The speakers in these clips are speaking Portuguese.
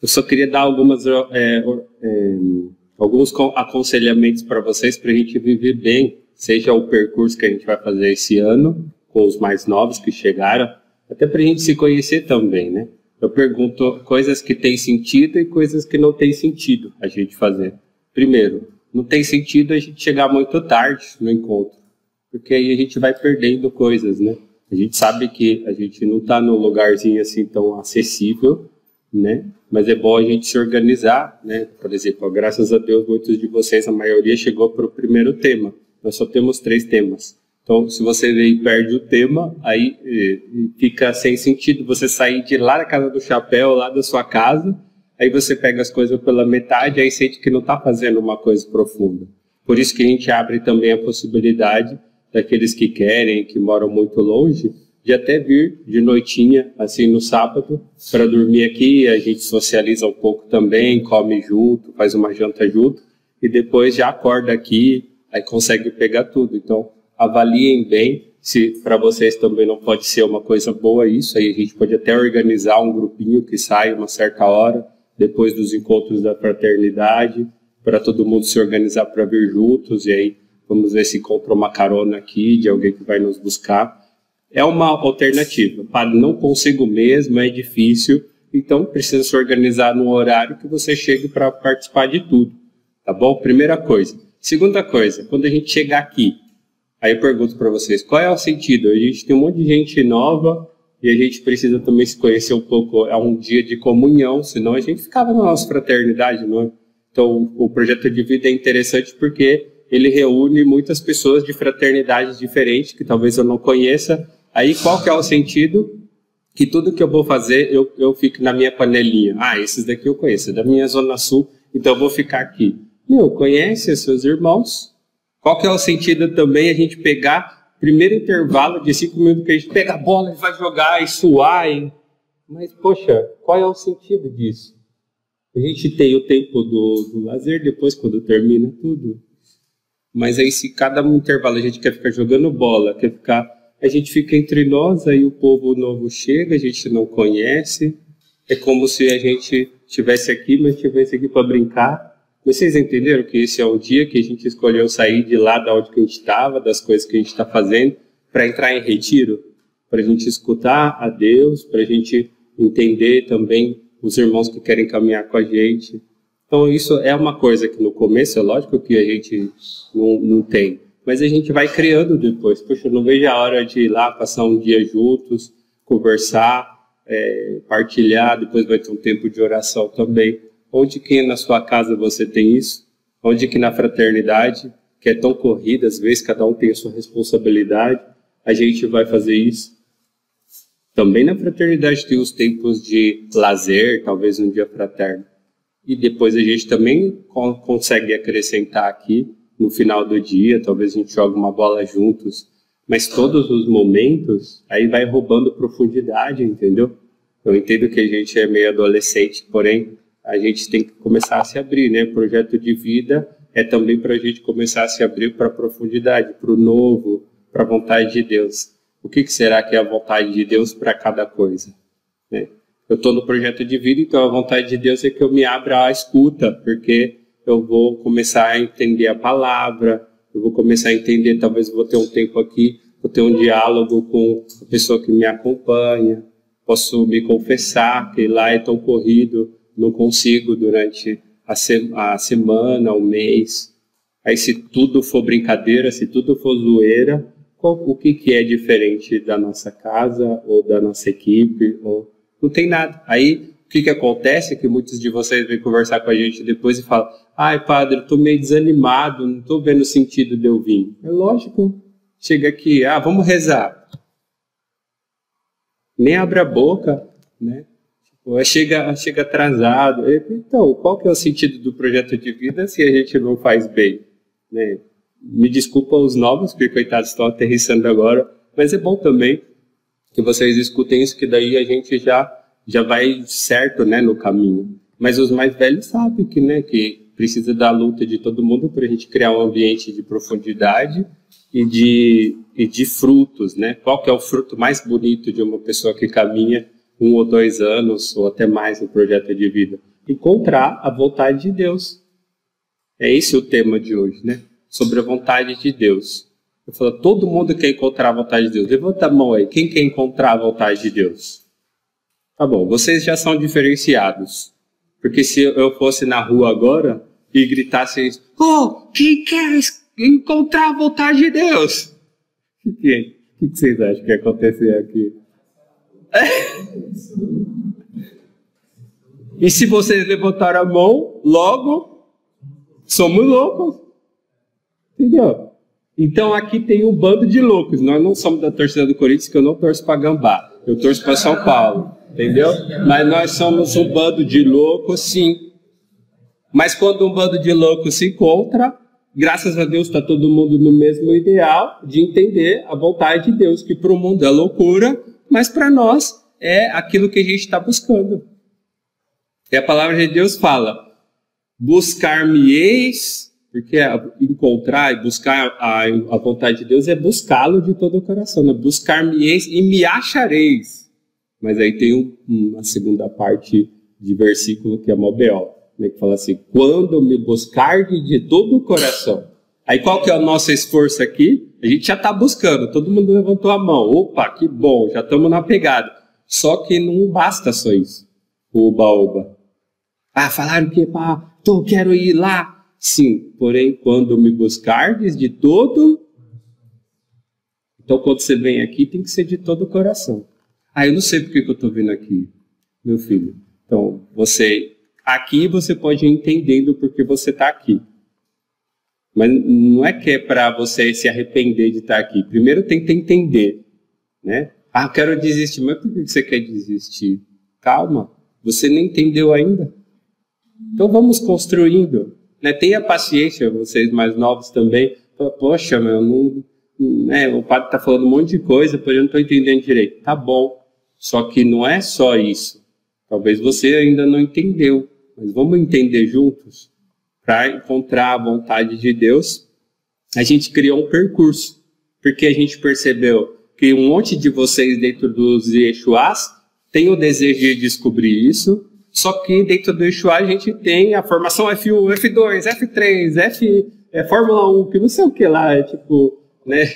Eu só queria dar alguns aconselhamentos para vocês, para a gente viver bem, seja o percurso que a gente vai fazer esse ano, com os mais novos que chegaram, até para a gente se conhecer também, né? Eu pergunto coisas que têm sentido e coisas que não têm sentido a gente fazer. Primeiro, não tem sentido a gente chegar muito tarde no encontro, porque aí a gente vai perdendo coisas, né? A gente sabe que a gente não está num lugarzinho assim tão acessível, né? Mas é bom a gente se organizar, né? Por exemplo, graças a Deus, muitos de vocês, a maioria chegou para o primeiro tema. Nós só temos 3 temas. Então, se você vem e perde o tema, aí fica sem sentido você sair de lá da casa do chapéu, lá da sua casa, aí você pega as coisas pela metade, aí sente que não está fazendo uma coisa profunda. Por isso que a gente abre também a possibilidade daqueles que querem, que moram muito longe, de até vir de noitinha, assim, no sábado, para dormir aqui. A gente socializa um pouco também, come junto, faz uma janta junto, e depois já acorda aqui, aí consegue pegar tudo. Então, avaliem bem, se para vocês também não pode ser uma coisa boa isso, aí a gente pode até organizar um grupinho que sai uma certa hora, depois dos encontros da fraternidade, para todo mundo se organizar para vir juntos, e aí vamos ver se encontra uma carona aqui de alguém que vai nos buscar. É uma alternativa. Padre, não consigo mesmo, é difícil, então precisa se organizar num horário que você chegue para participar de tudo, tá bom? Primeira coisa. Segunda coisa, quando a gente chegar aqui, aí eu pergunto para vocês, qual é o sentido? A gente tem um monte de gente nova e a gente precisa também se conhecer um pouco. É um dia de comunhão, senão a gente ficava na nossa fraternidade, não é? Então, o projeto de vida é interessante porque ele reúne muitas pessoas de fraternidades diferentes, que talvez eu não conheça. Aí, qual que é o sentido? Que tudo que eu vou fazer, eu fico na minha panelinha. Ah, esses daqui eu conheço, é da minha Zona Sul, então eu vou ficar aqui. Conhece os seus irmãos. Qual que é o sentido também a gente pegar, primeiro intervalo de 5 minutos que a gente pega a bola e vai jogar e suar. Mas, poxa, qual é o sentido disso? A gente tem o tempo do lazer depois, quando termina tudo. Mas aí, se cada intervalo a gente quer ficar jogando bola, a gente fica entre nós, aí o povo novo chega, a gente não conhece. É como se a gente estivesse aqui, mas estivesse aqui para brincar. Vocês entenderam que esse é um dia que a gente escolheu sair de lá da onde que a gente estava, das coisas que a gente está fazendo, para entrar em retiro? Para a gente escutar a Deus, para a gente entender também os irmãos que querem caminhar com a gente. Então isso é uma coisa que no começo é lógico que a gente não tem, mas a gente vai criando depois. Poxa, eu não vejo a hora de ir lá, passar um dia juntos, conversar, partilhar, depois vai ter um tempo de oração também. Onde que na sua casa você tem isso? Onde que na fraternidade, que é tão corrida, às vezes cada um tem a sua responsabilidade, a gente vai fazer isso? Também na fraternidade tem os tempos de lazer, talvez um dia fraterno. E depois a gente também consegue acrescentar aqui, no final do dia, talvez a gente jogue uma bola juntos. Mas todos os momentos, aí vai roubando profundidade, entendeu? Eu entendo que a gente é meio adolescente, porém, a gente tem que começar a se abrir, né? O projeto de vida é também para a gente começar a se abrir para a profundidade, para o novo, para a vontade de Deus. O que será que é a vontade de Deus para cada coisa, né? Eu estou no projeto de vida, então a vontade de Deus é que eu me abra à escuta, porque eu vou começar a entender a palavra, eu vou começar a entender, talvez eu vou ter um tempo aqui, vou ter um diálogo com a pessoa que me acompanha, posso me confessar que lá é tão corrido, não consigo durante a semana, o mês. Aí se tudo for brincadeira, se tudo for zoeira, o que é diferente da nossa casa ou da nossa equipe? Não tem nada. Aí o que acontece é que muitos de vocês vêm conversar com a gente depois e falam: ai, padre, eu estou meio desanimado, não estou vendo o sentido de eu vir. É lógico, chega aqui, vamos rezar. Nem abre a boca, né? Chega atrasado. Então, qual que é o sentido do projeto de vida se a gente não faz bem, né? Me desculpa os novos, porque coitados estão aterrissando agora, mas é bom também que vocês escutem isso, que daí a gente já vai certo, né, no caminho. Mas os mais velhos sabem que, né, que precisa da luta de todo mundo para a gente criar um ambiente de profundidade e de frutos, né? Qual que é o fruto mais bonito de uma pessoa que caminha 1 ou 2 anos, ou até mais no projeto de vida? encontrar a vontade de Deus. É esse o tema de hoje, né? Sobre a vontade de Deus. Eu falo, todo mundo quer encontrar a vontade de Deus. Levanta a mão aí, quem quer encontrar a vontade de Deus? Tá bom, vocês já são diferenciados. Porque se eu fosse na rua agora e gritasse isso, quem quer encontrar a vontade de Deus? O que vocês acham que ia acontecer aqui? E se vocês levantaram a mão, logo, somos loucos. Entendeu? Então aqui tem um bando de loucos. Nós não somos da torcida do Corinthians, que eu não torço para Gambá. Eu torço para São Paulo. Entendeu? Mas nós somos um bando de loucos, sim. Mas quando um bando de loucos se encontra, graças a Deus está todo mundo no mesmo ideal de entender a vontade de Deus, que para o mundo é loucura, mas para nós é aquilo que a gente está buscando. E a palavra de Deus fala, buscar-me-eis, porque encontrar e buscar a vontade de Deus é buscá-lo de todo o coração, né? Buscar-me-eis e me achareis. Mas aí tem uma segunda parte de versículo que é mó B.O., né, que fala assim, quando me buscardes de todo o coração. Aí qual que é o nosso esforço aqui? A gente já está buscando, todo mundo levantou a mão. Opa, que bom, já estamos na pegada. Só que não basta só isso, o oba-oba. Falaram que eu quero ir lá. Sim, porém, quando me buscardes de todo... Então, quando você vem aqui, tem que ser de todo o coração. Eu não sei por que eu estou vindo aqui, meu filho. Então, aqui você pode ir entendendo porque você está aqui. Mas não é que é para você se arrepender de estar aqui. Primeiro tenta entender, né? Eu quero desistir. Mas por que você quer desistir? Calma, você nem entendeu ainda. Então vamos construindo, né? Tenha paciência, vocês mais novos também. Poxa, o padre está falando um monte de coisa, porém eu não estou entendendo direito. Tá bom, só que não é só isso. Talvez você ainda não entendeu, mas vamos entender juntos. Para encontrar a vontade de Deus, a gente criou um percurso, porque a gente percebeu que um monte de vocês dentro dos Yeshuás tem o desejo de descobrir isso, só que dentro do Yeshuá a gente tem a formação F1, F2, F3, Fórmula 1, que não sei o que lá, né?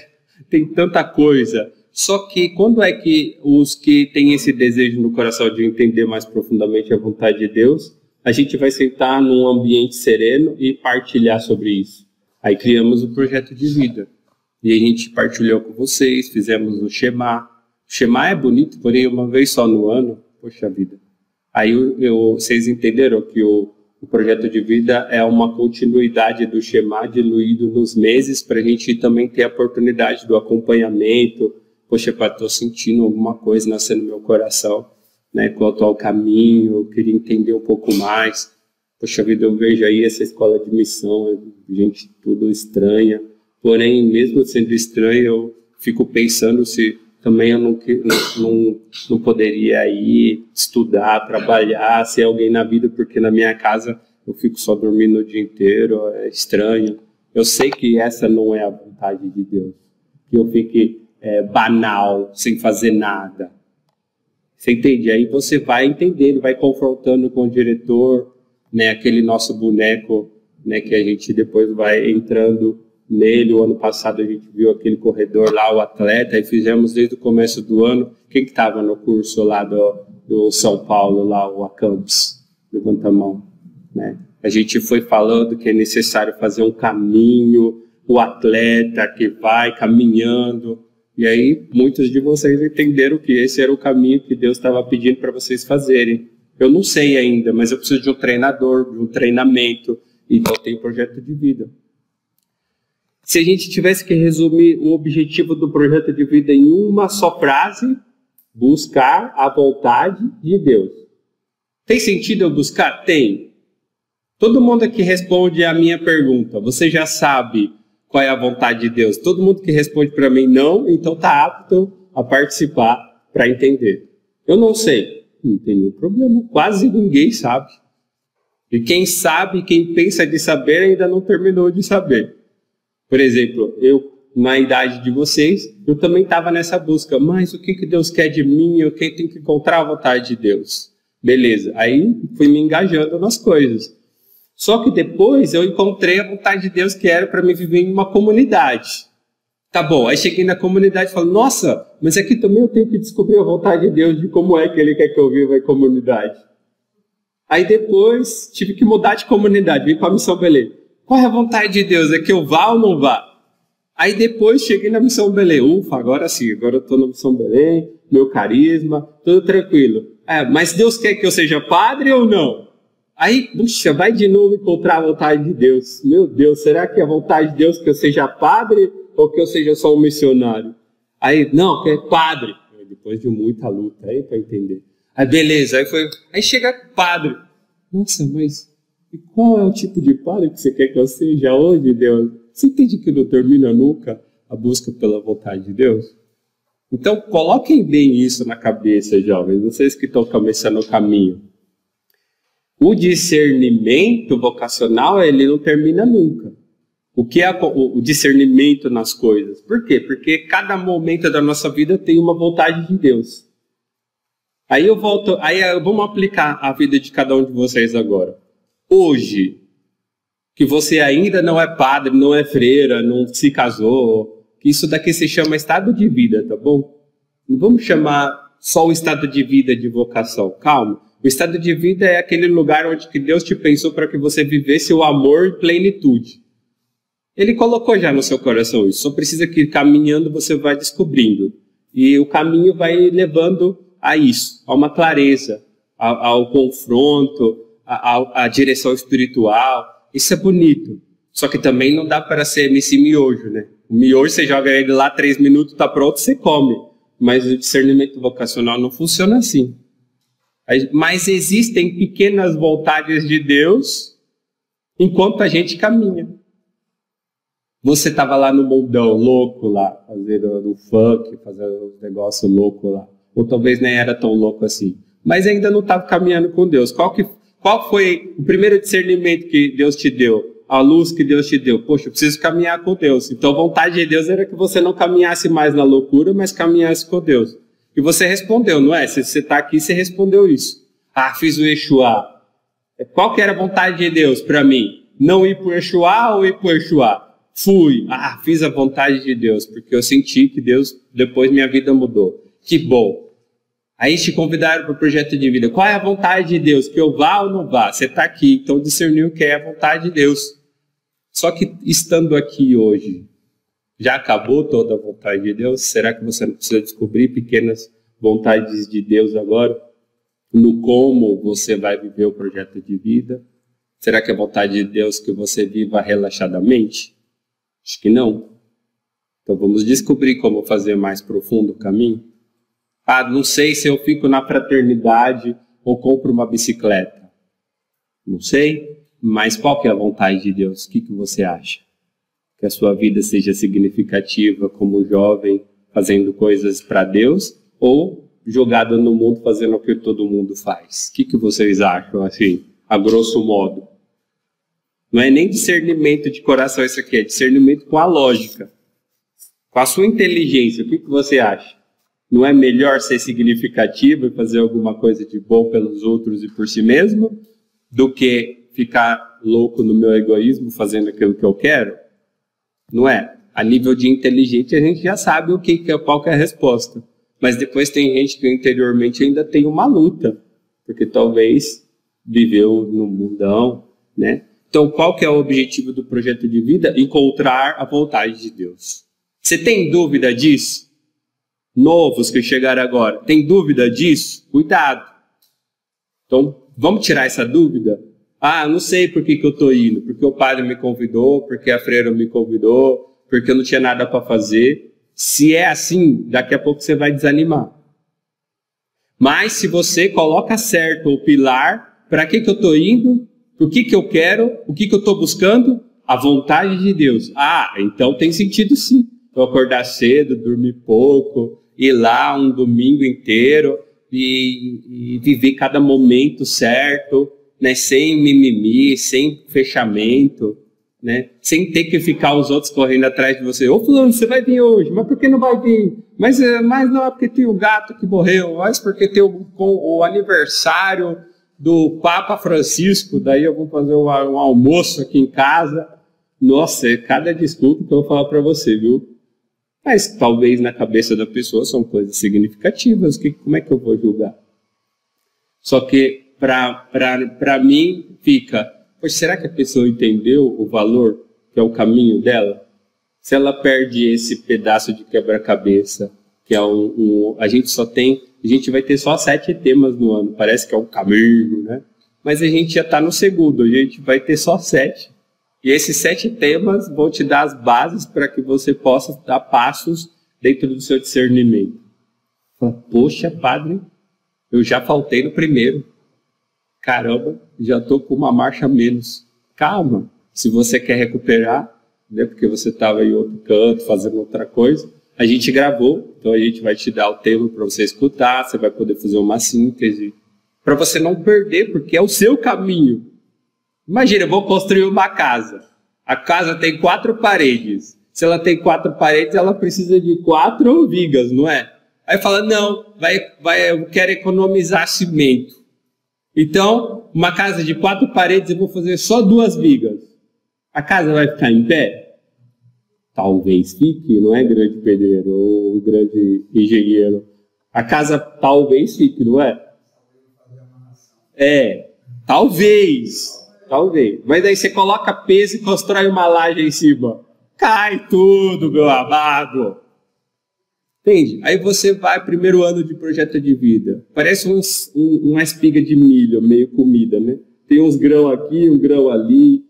Tem tanta coisa. Só que quando é que os que têm esse desejo no coração de entender mais profundamente a vontade de Deus, a gente vai sentar num ambiente sereno e partilhar sobre isso. Aí criamos o projeto de vida. E a gente partilhou com vocês, fizemos o Shema. O Shema é bonito, porém uma vez só no ano, poxa vida. Aí vocês entenderam que o projeto de vida é uma continuidade do Shema diluído nos meses, para a gente também ter a oportunidade do acompanhamento. Poxa, estou sentindo alguma coisa nascendo no meu coração, né, quanto ao caminho, eu queria entender um pouco mais. Poxa vida, eu vejo aí essa escola de missão, gente tudo estranha. Porém, mesmo sendo estranho, eu fico pensando se também eu não poderia ir estudar, trabalhar, ser alguém na vida, porque na minha casa eu fico só dormindo o dia inteiro, é estranho. Eu sei que essa não é a vontade de Deus, que eu fique banal, sem fazer nada. Você entende? Aí você vai entendendo, vai confrontando com o diretor, né, aquele nosso boneco, né, que a gente depois vai entrando nele. O ano passado a gente viu aquele corredor lá, o atleta, e fizemos desde o começo do ano. Quem que estava no curso lá do São Paulo, lá, o Acampus? Levanta a mão. Né? A gente foi falando que é necessário fazer um caminho, o atleta que vai caminhando. E aí, muitos de vocês entenderam que esse era o caminho que Deus estava pedindo para vocês fazerem. Eu não sei ainda, mas eu preciso de um treinador, de um treinamento. Então, tem um projeto de vida. Se a gente tivesse que resumir o objetivo do projeto de vida em uma só frase, buscar a vontade de Deus. Tem sentido eu buscar? Tem. Todo mundo aqui responde a minha pergunta. Você já sabe qual é a vontade de Deus? Todo mundo que responde para mim não, então está apto a participar para entender. Eu não sei. Não tem nenhum problema. Quase ninguém sabe. E quem sabe, quem pensa de saber, ainda não terminou de saber. Por exemplo, eu, na idade de vocês, eu também estava nessa busca. Mas o que Deus quer de mim? Eu tenho que encontrar a vontade de Deus. Beleza. Aí fui me engajando nas coisas. Só que depois eu encontrei a vontade de Deus que era para me viver em uma comunidade. Tá bom, aí cheguei na comunidade e falei, nossa, mas aqui também eu tenho que descobrir a vontade de Deus de como é que Ele quer que eu viva em comunidade. Aí depois tive que mudar de comunidade, vim para a Missão Belém. Qual é a vontade de Deus? É que eu vá ou não vá? Aí depois cheguei na Missão Belém. Ufa, agora sim, agora eu estou na Missão Belém, meu carisma, tudo tranquilo. Mas Deus quer que eu seja padre ou não? Aí, puxa, vai de novo encontrar a vontade de Deus. Meu Deus, será que é a vontade de Deus que eu seja padre ou que eu seja só um missionário? Aí, não, que é padre. Depois de muita luta aí para entender. Aí beleza, aí chega padre. Nossa, mas e qual é o tipo de padre que você quer que eu seja hoje, Deus? Você entende que não termina nunca a busca pela vontade de Deus? Então, coloquem bem isso na cabeça, jovens, vocês que estão começando o caminho. O discernimento vocacional, ele não termina nunca. O que é o discernimento nas coisas? Por quê? Porque cada momento da nossa vida tem uma vontade de Deus. Aí vamos aplicar a vida de cada um de vocês agora. Hoje, que você ainda não é padre, não é freira, não se casou, que isso daqui se chama estado de vida, tá bom? Não vamos chamar só o estado de vida de vocação, calma. O estado de vida é aquele lugar onde que Deus te pensou para que você vivesse o amor em plenitude. Ele colocou já no seu coração isso, só precisa que caminhando você vai descobrindo. E o caminho vai levando a isso, a uma clareza, ao confronto, à direção espiritual. Isso é bonito. Só que também não dá para ser MC miojo, né? O miojo você joga ele lá 3 minutos, tá pronto, você come. Mas o discernimento vocacional não funciona assim. Mas existem pequenas vontades de Deus enquanto a gente caminha. Você estava lá no mundão, louco lá, fazendo o funk, fazendo os negócios loucos lá. Ou talvez nem era tão louco assim. Mas ainda não estava caminhando com Deus. Qual foi o primeiro discernimento que Deus te deu? A luz que Deus te deu? Poxa, eu preciso caminhar com Deus. Então a vontade de Deus era que você não caminhasse mais na loucura, mas caminhasse com Deus. E você respondeu, não é? Se você está aqui, você respondeu isso. Fiz o Exuá. Qual que era a vontade de Deus para mim? Não ir para o Exuá ou ir para o Exuá? Fui. Fiz a vontade de Deus, porque eu senti que Deus, depois minha vida mudou. Que bom. Aí te convidaram para o projeto de vida. Qual é a vontade de Deus? Que eu vá ou não vá? Você está aqui, então discerniu que é a vontade de Deus. Só que estando aqui hoje, já acabou toda a vontade de Deus? Será que você não precisa descobrir pequenas vontades de Deus agora? No como você vai viver o projeto de vida? Será que é a vontade de Deus que você viva relaxadamente? Acho que não. Então vamos descobrir como fazer mais profundo o caminho. Não sei se eu fico na fraternidade ou compro uma bicicleta. Não sei, mas qual que é a vontade de Deus? O que você acha? Que a sua vida seja significativa como jovem, fazendo coisas para Deus, ou jogada no mundo fazendo o que todo mundo faz? O que vocês acham, assim, a grosso modo? Não é nem discernimento de coração isso aqui, é discernimento com a lógica, com a sua inteligência. O que você acha? Não é melhor ser significativo e fazer alguma coisa de bom pelos outros e por si mesmo, do que ficar louco no meu egoísmo fazendo aquilo que eu quero? Não é? A nível de inteligência a gente já sabe qual que é a resposta. Mas depois tem gente que interiormente ainda tem uma luta, porque talvez viveu no mundão, né? Então qual que é o objetivo do projeto de vida? Encontrar a vontade de Deus. Você tem dúvida disso? Novos que chegaram agora, tem dúvida disso? Cuidado. Então, vamos tirar essa dúvida? Não sei por que eu estou indo. Porque o padre me convidou, porque a freira me convidou, porque eu não tinha nada para fazer. Se é assim, daqui a pouco você vai desanimar. Mas se você coloca certo o pilar, para que eu estou indo? O que eu quero? O que eu estou buscando? A vontade de Deus. Então tem sentido sim. Eu acordar cedo, dormir pouco, ir lá um domingo inteiro e viver cada momento certo, né, sem mimimi, sem fechamento, né? Sem ter que ficar os outros correndo atrás de você. Ô fulano, você vai vir hoje, mas por que não vai vir? Mas não é porque tem o gato que morreu, mas porque tem o aniversário do Papa Francisco, daí eu vou fazer um almoço aqui em casa. Nossa, é cada desculpa que eu vou falar para você, viu? Mas talvez na cabeça da pessoa são coisas significativas, como é que eu vou julgar? Só que para mim fica, pois será que a pessoa entendeu o valor, que é o caminho dela? Se ela perde esse pedaço de quebra-cabeça, que é a gente vai ter só 7 temas no ano, parece que é um caminho, né? Mas a gente já está no segundo, a gente vai ter só 7. E esses 7 temas vão te dar as bases para que você possa dar passos dentro do seu discernimento. Poxa, padre, eu já faltei no primeiro. Caramba, já estou com uma marcha a menos. Calma, se você quer recuperar, né, porque você estava em outro canto, fazendo outra coisa, a gente gravou, então a gente vai te dar o tema para você escutar, você vai poder fazer uma síntese, para você não perder, porque é o seu caminho. Imagina, eu vou construir uma casa. A casa tem 4 paredes. Se ela tem 4 paredes, ela precisa de 4 vigas, não é? Aí fala, não, eu quero economizar cimento. Então, uma casa de 4 paredes, eu vou fazer só 2 vigas. A casa vai ficar em pé? Talvez fique, não é, grande pedreiro ou grande engenheiro? A casa talvez fique, não é? Talvez. Mas aí você coloca peso e constrói uma laje em cima. Cai tudo, meu amado. Entende? Aí você vai, primeiro ano de projeto de vida. Parece uma espiga de milho, meio comida, né? Tem uns grãos aqui, um grão ali.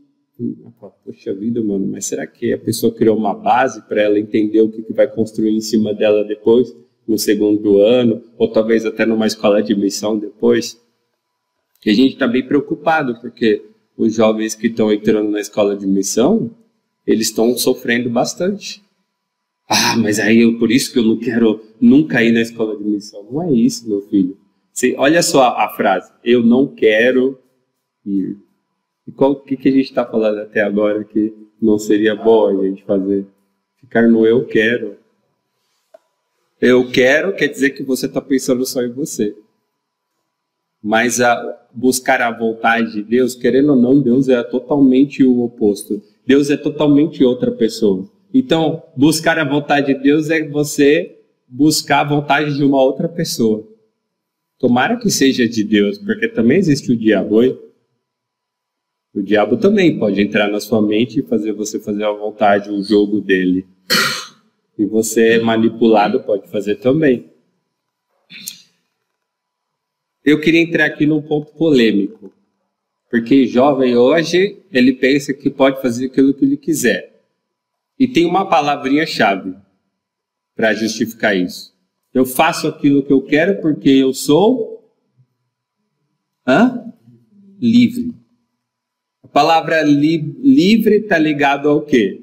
Poxa vida, mano, mas será que a pessoa criou uma base para ela entender o que vai construir em cima dela depois, no segundo ano, ou talvez até numa escola de missão depois? E a gente está bem preocupado, porque os jovens que estão entrando na escola de missão, eles estão sofrendo bastante. Mas aí por isso que eu não quero nunca ir na escola de missão. Não é isso, meu filho. Olha só a frase, eu não quero ir. E o que a gente está falando até agora que não seria bom a gente fazer? Ficar no eu quero. Eu quero quer dizer que você está pensando só em você. Mas buscar a vontade de Deus, querendo ou não, Deus é totalmente o oposto. Deus é totalmente outra pessoa. Então, buscar a vontade de Deus é você buscar a vontade de uma outra pessoa. Tomara que seja de Deus, porque também existe o diabo, hein? O diabo também pode entrar na sua mente e fazer você fazer à vontade o jogo dele. E você, manipulado, pode fazer também. Eu queria entrar aqui num ponto polêmico. Porque jovem hoje, ele pensa que pode fazer aquilo que ele quiser. E tem uma palavrinha-chave para justificar isso. Eu faço aquilo que eu quero porque eu sou livre. A palavra livre está ligado ao quê?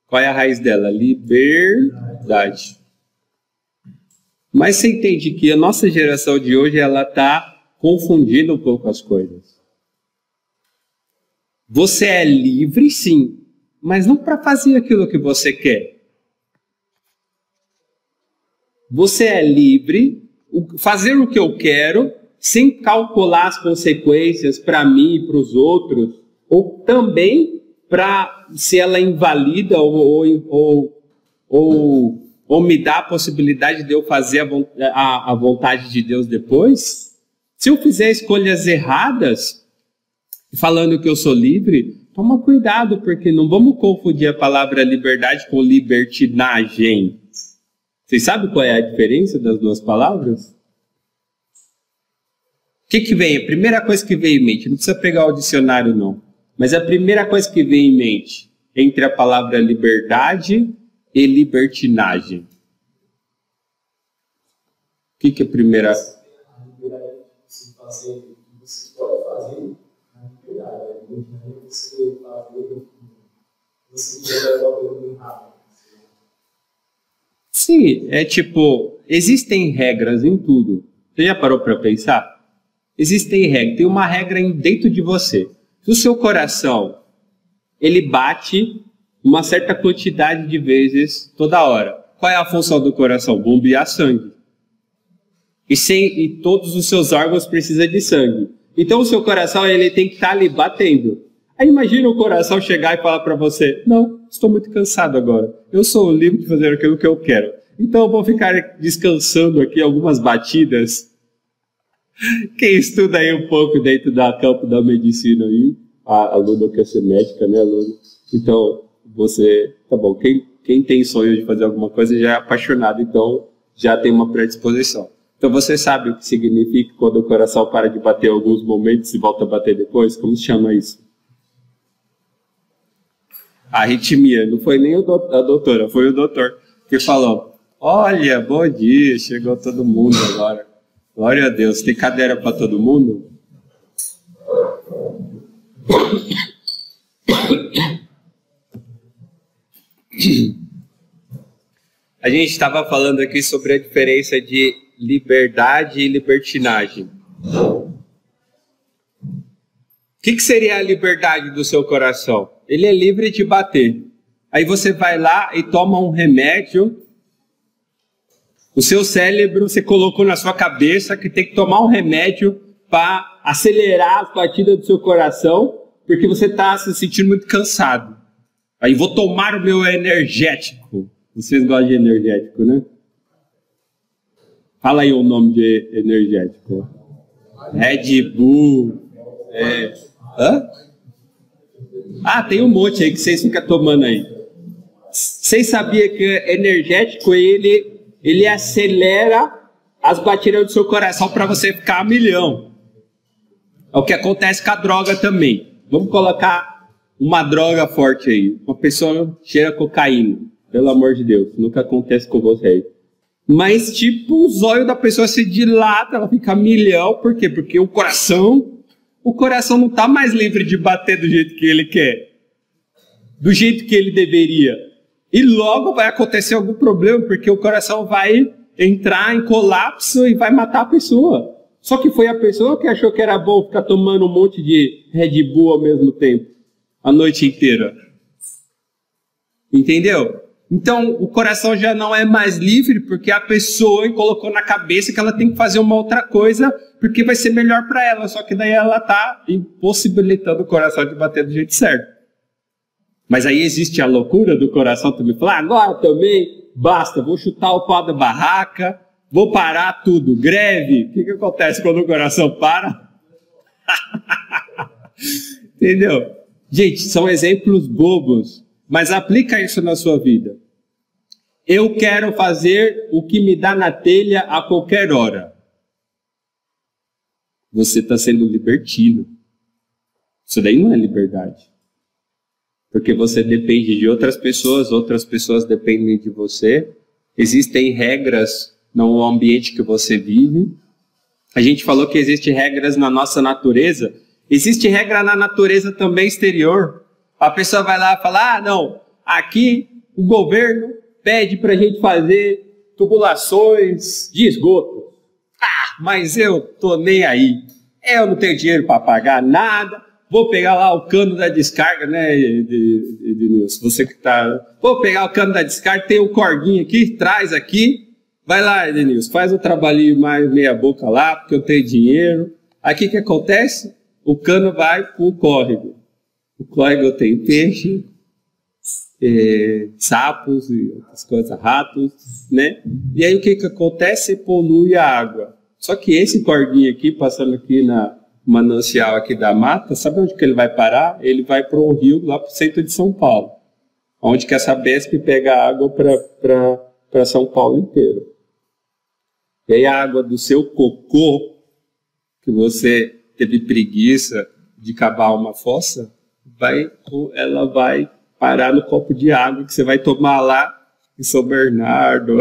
Qual é a raiz dela? Liberdade. Mas você entende que a nossa geração de hoje ela está confundindo um pouco as coisas. Você é livre, sim, mas não para fazer aquilo que você quer. Você é livre, fazer o que eu quero, sem calcular as consequências para mim e para os outros, ou também para se ela invalida ou me dá a possibilidade de eu fazer a vontade de Deus depois. Se eu fizer escolhas erradas, falando que eu sou livre, toma cuidado, porque não vamos confundir a palavra liberdade com libertinagem. Vocês sabem qual é a diferença das duas palavras? O que vem? A primeira coisa que vem em mente, não precisa pegar o dicionário não, mas a primeira coisa que vem em mente entre a palavra liberdade e libertinagem. O que é a primeira? A liberdade de fazer o que você pode fazer, a liberdade. A libertinagem é você fazer o que você quer levar o caminho errado. Sim, é tipo, existem regras em tudo. Você já parou para pensar? Existem regras, tem uma regra dentro de você. Se o seu coração ele bate uma certa quantidade de vezes toda hora. Qual é a função do coração? Bombear sangue. E todos os seus órgãos precisam de sangue. Então o seu coração ele tem que estar ali batendo. Aí imagina o coração chegar e falar para você: não, estou muito cansado agora. Eu sou livre de fazer aquilo que eu quero. Então eu vou ficar descansando aqui algumas batidas. Quem estuda aí um pouco dentro da campo da medicina aí, a Luna quer ser médica, né, Luna? Então você, tá bom, quem tem sonho de fazer alguma coisa já é apaixonado, então já tem uma predisposição. Então você sabe o que significa quando o coração para de bater em alguns momentos e volta a bater depois? Como se chama isso? Arritmia. Não foi nem a doutora, foi o doutor que falou: olha, bom dia, chegou todo mundo agora. Glória a Deus. Tem cadeira para todo mundo? A gente estava falando aqui sobre a diferença de liberdade e libertinagem. O que seria a liberdade do seu coração? Ele é livre de bater. Aí você vai lá e toma um remédio. O seu cérebro, você colocou na sua cabeça que tem que tomar um remédio para acelerar as batidas do seu coração, porque você está se sentindo muito cansado. Aí vou tomar o meu energético. Vocês gostam de energético, né? Fala aí o nome de energético. Red Bull. Hã? Ah, tem um monte aí que vocês ficam tomando aí. Vocês sabiam que energético, ele acelera as batidas do seu coração para você ficar a milhão. É o que acontece com a droga também. Vamos colocar uma droga forte aí. Uma pessoa cheira cocaína. Pelo amor de Deus, nunca acontece com vocês. Mas tipo, o zóio da pessoa se dilata, ela fica a milhão. Por quê? Porque o coração não está mais livre de bater do jeito que ele quer. Do jeito que ele deveria. E logo vai acontecer algum problema, porque o coração vai entrar em colapso e vai matar a pessoa. Só que foi a pessoa que achou que era bom ficar tomando um monte de Red Bull ao mesmo tempo, a noite inteira. Entendeu? Então, o coração já não é mais livre, porque a pessoa colocou na cabeça que ela tem que fazer uma outra coisa, porque vai ser melhor para ela. Só que daí ela está impossibilitando o coração de bater do jeito certo. Mas aí existe a loucura do coração também. Falar: agora também, basta, vou chutar o pau da barraca, vou parar tudo, greve. O que acontece quando o coração para? Entendeu? Gente, são exemplos bobos, mas aplica isso na sua vida. Eu quero fazer o que me dá na telha a qualquer hora. Você está sendo libertino. Isso daí não é liberdade. Porque você depende de outras pessoas dependem de você. Existem regras no ambiente que você vive. A gente falou que existem regras na nossa natureza. Existe regra na natureza também exterior. A pessoa vai lá e fala: ah, não, aqui o governo pede para a gente fazer tubulações de esgoto. Ah, mas eu tô nem aí. Eu não tenho dinheiro para pagar nada. Vou pegar lá o cano da descarga, né, Ednilson? Você que tá... Vou pegar o cano da descarga, tem um corguinho aqui, traz aqui. Vai lá, Ednilson, faz um trabalhinho mais meia boca lá, porque eu tenho dinheiro. Aqui o que acontece? O cano vai para o córrego. O córrego tem peixe, sapos e outras coisas, ratos, né? E aí o que acontece? Polui a água. Só que esse corguinho aqui, passando aqui na manancial aqui da mata, sabe onde que ele vai parar? Ele vai para um rio lá para o centro de São Paulo, onde que a Sabesp pega água para São Paulo inteiro. E aí a água do seu cocô, que você teve preguiça de cavar uma fossa, ela vai parar no copo de água que você vai tomar lá em São Bernardo.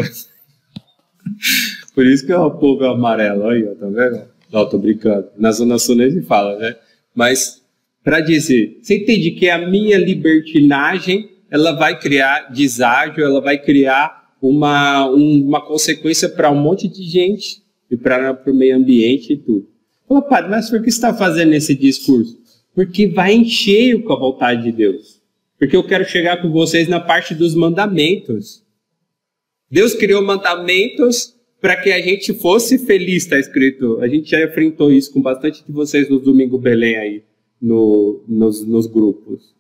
Por isso que o povo é amarelo aí, ó, tá vendo? Não, tô brincando. Na Zona Sul nem se fala, né? Mas, para dizer, você entende que a minha libertinagem, ela vai criar deságio, ela vai criar uma consequência para um monte de gente e para o meio ambiente e tudo. Fala, padre, mas por que você está fazendo esse discurso? Porque vai em cheio com a vontade de Deus. Porque eu quero chegar com vocês na parte dos mandamentos. Deus criou mandamentos para que a gente fosse feliz, está escrito. A gente já enfrentou isso com bastante de vocês no Domingo Belém aí, nos grupos.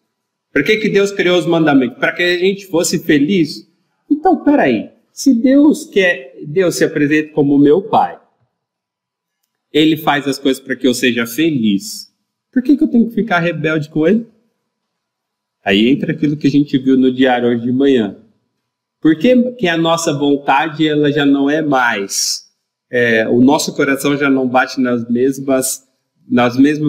Por que Deus criou os mandamentos? Para que a gente fosse feliz? Então, peraí. Se Deus se apresenta como meu pai, Ele faz as coisas para que eu seja feliz, por que eu tenho que ficar rebelde com Ele? Aí entra aquilo que a gente viu no diário hoje de manhã. Por que a nossa vontade ela já não é mais? O nosso coração já não bate nas mesmas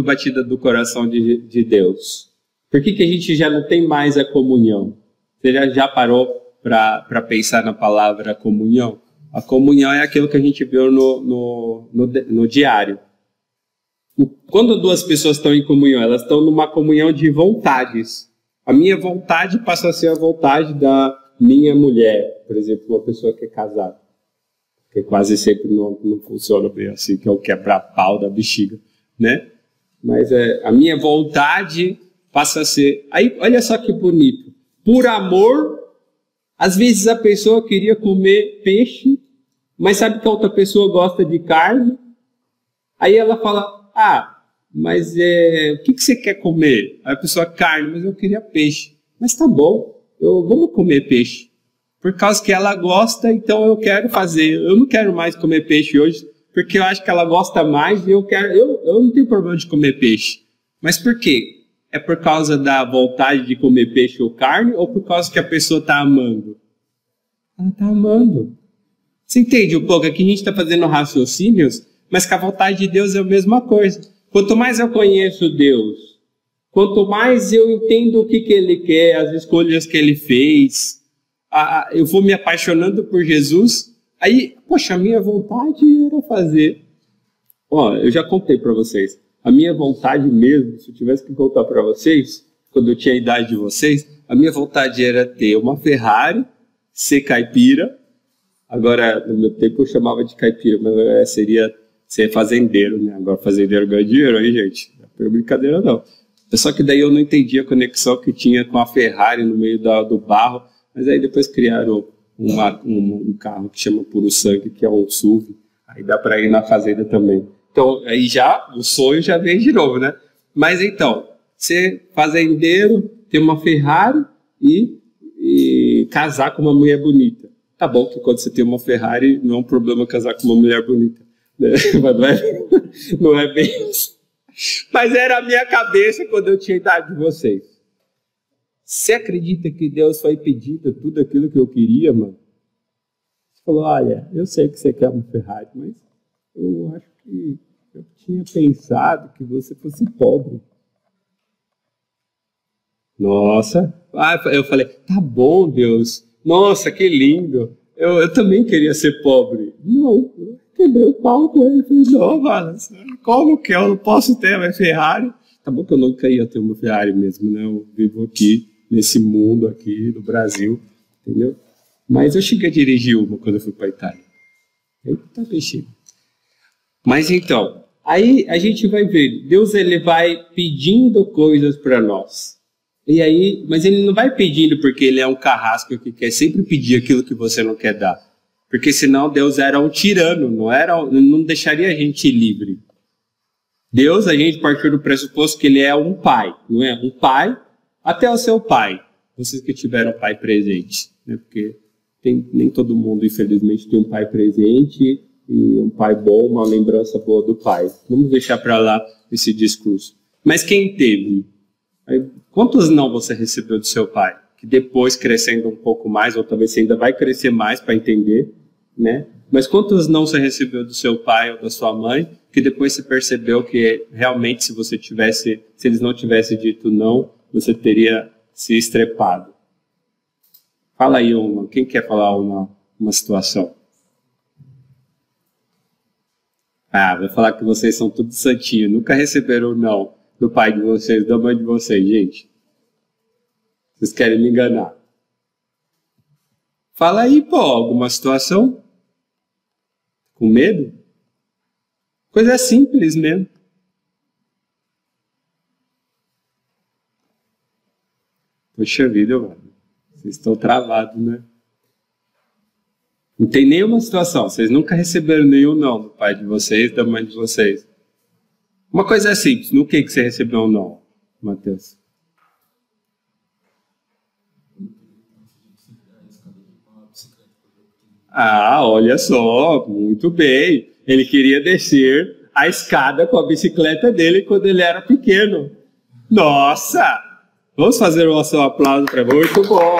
batidas do coração de Deus. Por que a gente já não tem mais a comunhão? Você já parou para pensar na palavra comunhão? A comunhão é aquilo que a gente viu no diário. Quando duas pessoas estão em comunhão, elas estão numa comunhão de vontades. A minha vontade passa a ser a vontade da minha mulher, por exemplo, uma pessoa que é casada. Porque quase sempre não funciona bem assim, que é o quebra-pau da bexiga, né? Mas a minha vontade passa a ser... Aí, olha só que bonito. Por amor, às vezes a pessoa queria comer peixe, mas sabe que a outra pessoa gosta de carne? Aí ela fala, mas o que você quer comer? Aí a pessoa, carne, mas eu queria peixe. Mas tá bom. Vamos comer peixe. Por causa que ela gosta, então eu quero fazer. Eu não quero mais comer peixe hoje, porque eu acho que ela gosta mais e eu não tenho problema de comer peixe. Mas por quê? É por causa da vontade de comer peixe ou carne, ou por causa que a pessoa está amando? Ela está amando. Você entende um pouco? Aqui a gente está fazendo raciocínios, mas que a vontade de Deus é a mesma coisa. Quanto mais eu conheço Deus, quanto mais eu entendo o que Ele quer, as escolhas que Ele fez, eu vou me apaixonando por Jesus, aí, poxa, a minha vontade era fazer. Eu já contei para vocês. A minha vontade mesmo, se eu tivesse que contar para vocês, quando eu tinha a idade de vocês, a minha vontade era ter uma Ferrari, ser caipira. Agora, no meu tempo eu chamava de caipira, mas seria ser fazendeiro, né? Agora fazendeiro ganha dinheiro aí, gente. Não é brincadeira, não. Só que daí eu não entendi a conexão que tinha com a Ferrari no meio do barro, mas aí depois criaram um carro que chama Puro Sangue, que é um SUV, aí dá para ir na fazenda também. Então, aí o sonho já vem de novo, né? Mas então, ser fazendeiro, ter uma Ferrari e casar com uma mulher bonita. Tá bom que quando você tem uma Ferrari, não é um problema casar com uma mulher bonita, né? Mas não é bem isso. Mas era a minha cabeça quando eu tinha a idade de vocês. Você acredita que Deus foi pedindo tudo aquilo que eu queria, mano? Você falou, olha, eu sei que você quer uma Ferrari, mas eu acho que eu tinha pensado que você fosse pobre. Nossa. Eu falei, tá bom, Deus. Nossa, que lindo. Eu também queria ser pobre. Não, eu quebrei o pau com ele. Falei, não, Wallace, como que eu não posso ter uma Ferrari? Tá bom que eu nunca ia ter uma Ferrari mesmo, né? Eu vivo aqui, nesse mundo aqui, no Brasil, entendeu? Mas eu cheguei a dirigir uma quando eu fui para a Itália. Eita, bexiga. Mas então, aí a gente vai ver, Deus ele vai pedindo coisas para nós. E aí, mas ele não vai pedindo porque ele é um carrasco que quer sempre pedir aquilo que você não quer dar. Porque senão Deus era um tirano, não deixaria a gente livre. Deus, a gente partiu do pressuposto que ele é um pai, não é? Um pai, até o seu pai. Vocês que tiveram pai presente, né? Porque nem todo mundo, infelizmente, tem um pai presente e um pai bom, uma lembrança boa do pai. Vamos deixar para lá esse discurso. Mas quem teve? Quantos não você recebeu do seu pai? Que depois, crescendo um pouco mais, ou talvez você ainda vai crescer mais para entender, né? Mas quantos não você recebeu do seu pai ou da sua mãe, que depois você percebeu que realmente se eles não tivessem dito não, você teria se estrepado? Fala aí quem quer falar uma situação? Vou falar que vocês são tudo santinhos, nunca receberam não do pai de vocês, da mãe de vocês, gente. Vocês querem me enganar. Fala aí, alguma situação? Com medo? Coisa simples mesmo. Poxa vida, mano. Vocês estão travados, né? Não tem nenhuma situação. Vocês nunca receberam nenhum não do pai de vocês, da mãe de vocês. Uma coisa é simples. No que você recebeu um não, Matheus? Ah, olha só. Muito bem. Ele queria descer a escada com a bicicleta dele quando ele era pequeno. Nossa! Vamos fazer um aplauso para ele. Muito bom!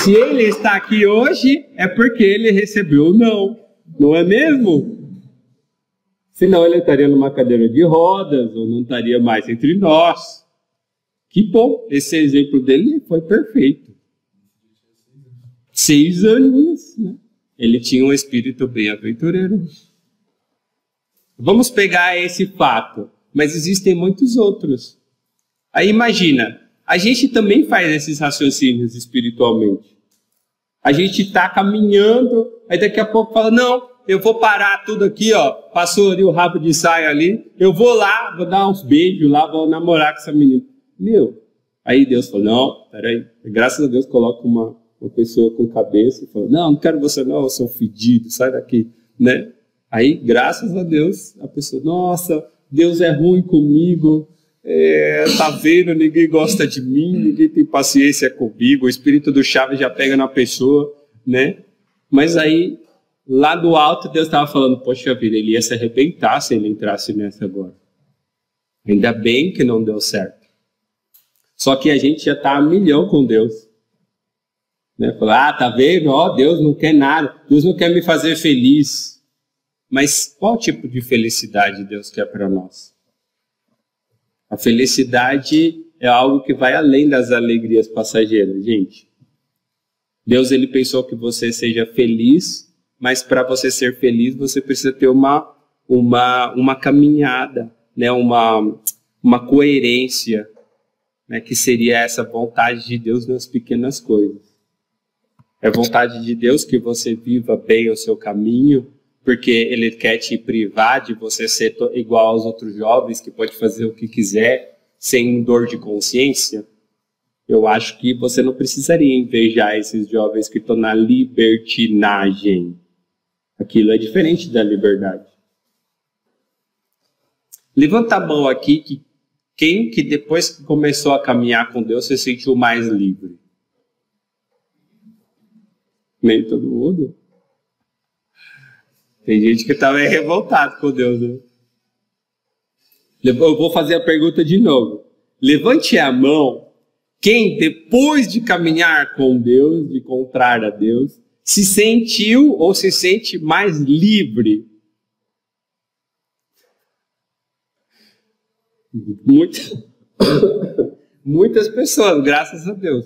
Se ele está aqui hoje, é porque ele recebeu o não. Não é mesmo? Senão ele estaria numa cadeira de rodas, ou não estaria mais entre nós. Que bom! Esse exemplo dele foi perfeito. 6 anos, né? Ele tinha um espírito bem aventureiro. Vamos pegar esse fato, mas existem muitos outros. Aí imagina, a gente também faz esses raciocínios espiritualmente. A gente está caminhando, aí daqui a pouco fala, não, eu vou parar tudo aqui, ó. Passou ali o rabo de saia ali, eu vou lá, vou dar uns beijos lá, vou namorar com essa menina. Meu, aí Deus falou, não, peraí, graças a Deus coloca uma pessoa com cabeça e fala, não quero você não, eu sou fedido, sai daqui, né? Aí, graças a Deus, a pessoa, nossa, Deus é ruim comigo, tá vendo, ninguém gosta de mim, ninguém tem paciência comigo, o espírito do Chaves já pega na pessoa, né? Mas aí, lá do alto, Deus estava falando, poxa vida, ele ia se arrebentar se ele entrasse nessa agora. Ainda bem que não deu certo. Só que a gente já está a milhão com Deus. Né? Falar, tá vendo? Ó, Deus não quer nada, Deus não quer me fazer feliz. Mas qual tipo de felicidade Deus quer para nós? A felicidade é algo que vai além das alegrias passageiras, gente. Deus, ele pensou que você seja feliz, mas para você ser feliz, você precisa ter uma caminhada, né? uma coerência, né? Que seria essa vontade de Deus nas pequenas coisas. É vontade de Deus que você viva bem o seu caminho, porque ele quer te privar de você ser igual aos outros jovens, que pode fazer o que quiser, sem dor de consciência. Eu acho que você não precisaria invejar esses jovens que estão na libertinagem. Aquilo é diferente da liberdade. Levanta a mão aqui, quem que depois que começou a caminhar com Deus se sentiu mais livre? Nem todo mundo. Tem gente que está meio revoltado com Deus, né? Eu vou fazer a pergunta de novo. Levante a mão quem, depois de caminhar com Deus, de encontrar a Deus, se sentiu ou se sente mais livre. Muitas pessoas, graças a Deus.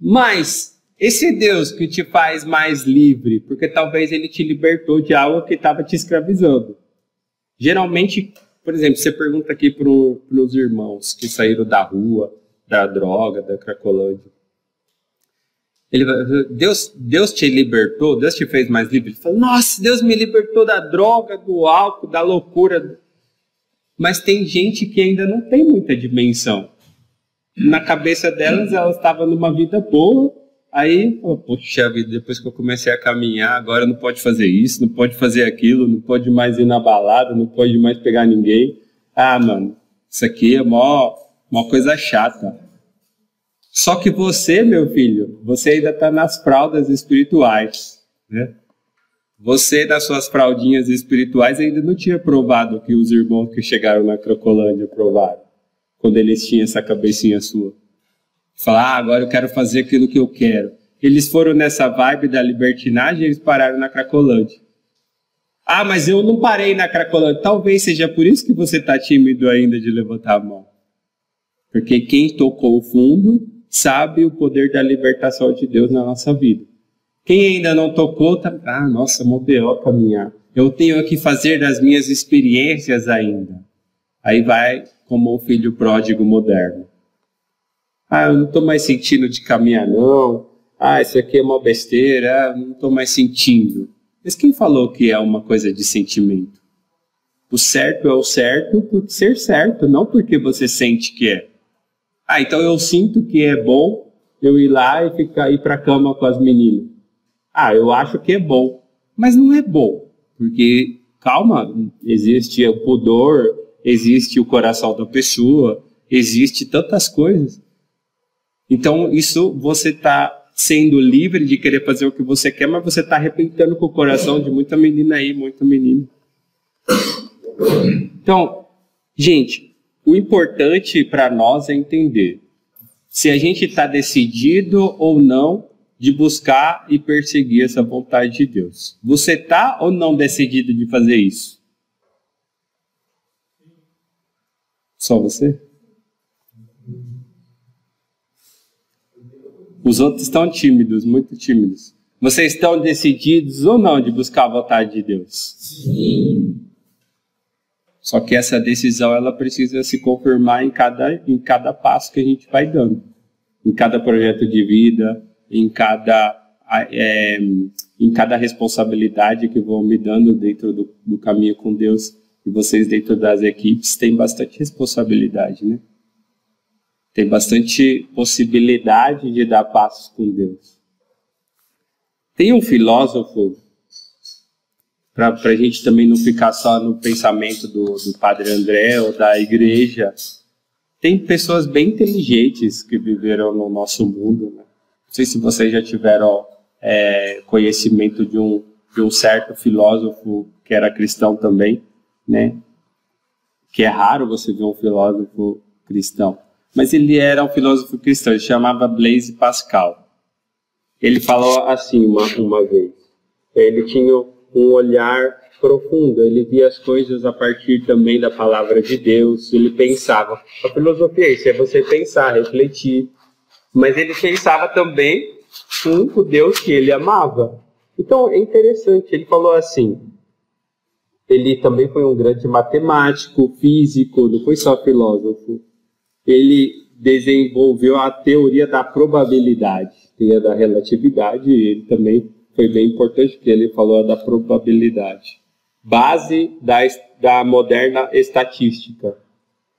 Mas esse Deus que te faz mais livre, porque talvez ele te libertou de algo que estava te escravizando. Geralmente, por exemplo, você pergunta aqui para os irmãos que saíram da rua, da droga, da cracolândia. Deus te libertou, Deus te fez mais livre. Ele fala, nossa, Deus me libertou da droga, do álcool, da loucura. Mas tem gente que ainda não tem muita dimensão. Na cabeça delas, elas estavam numa vida boa. Aí, poxa vida, depois que eu comecei a caminhar, agora não pode fazer isso, não pode fazer aquilo, não pode mais ir na balada, não pode mais pegar ninguém. Ah, mano, isso aqui é uma coisa chata. Só que você, meu filho, você ainda está nas fraldas espirituais, né? Você, nas suas fraldinhas espirituais, ainda não tinha provado o que os irmãos que chegaram na Cracolândia provaram, quando eles tinham essa cabecinha sua. Falar, agora eu quero fazer aquilo que eu quero. Eles foram nessa vibe da libertinagem e eles pararam na Cracolândia. Ah, mas eu não parei na Cracolândia. Talvez seja por isso que você está tímido ainda de levantar a mão. Porque quem tocou o fundo sabe o poder da libertação de Deus na nossa vida. Quem ainda não tocou, tá... Ah, nossa, mó B.O. caminhar. Eu tenho que fazer das minhas experiências ainda. Aí vai como o filho pródigo moderno. Ah, eu não estou mais sentindo de caminhar, não. Ah, isso aqui é uma besteira. Ah, não estou mais sentindo. Mas quem falou que é uma coisa de sentimento? O certo é o certo por ser certo, não porque você sente que é. Então eu sinto que é bom eu ir lá e ir para a cama com as meninas. Eu acho que é bom, mas não é bom, porque, calma, existe o pudor, existe o coração da pessoa, existe tantas coisas. Então isso você está sendo livre de querer fazer o que você quer, mas você está arrebentando com o coração de muita menina aí, muita menina. Então, gente, o importante para nós é entender se a gente está decidido ou não de buscar e perseguir essa vontade de Deus. Você está ou não decidido de fazer isso? Só você? Os outros estão tímidos, muito tímidos. Vocês estão decididos ou não de buscar a vontade de Deus? Sim. Só que essa decisão ela precisa se confirmar em cada passo que a gente vai dando. Em cada projeto de vida, em cada responsabilidade que vão me dando dentro do caminho com Deus. E vocês dentro das equipes têm bastante responsabilidade, né? Tem bastante possibilidade de dar passos com Deus. Tem um filósofo, para a gente também não ficar só no pensamento do Padre André ou da igreja, tem pessoas bem inteligentes que viveram no nosso mundo, né? Não sei se vocês já tiveram conhecimento de um certo filósofo que era cristão também, né? Que é raro você ver um filósofo cristão. Mas ele era um filósofo cristão, ele chamava Blaise Pascal. Ele falou assim uma vez. Ele tinha um olhar profundo, ele via as coisas a partir também da palavra de Deus, ele pensava. A filosofia é isso, é você pensar, refletir. Mas ele pensava também com o Deus que ele amava. Então é interessante, ele falou assim, ele também foi um grande matemático, físico, não foi só filósofo. Ele desenvolveu a teoria da probabilidade, teoria da relatividade, e ele também foi bem importante, porque ele falou da probabilidade. Base da moderna estatística.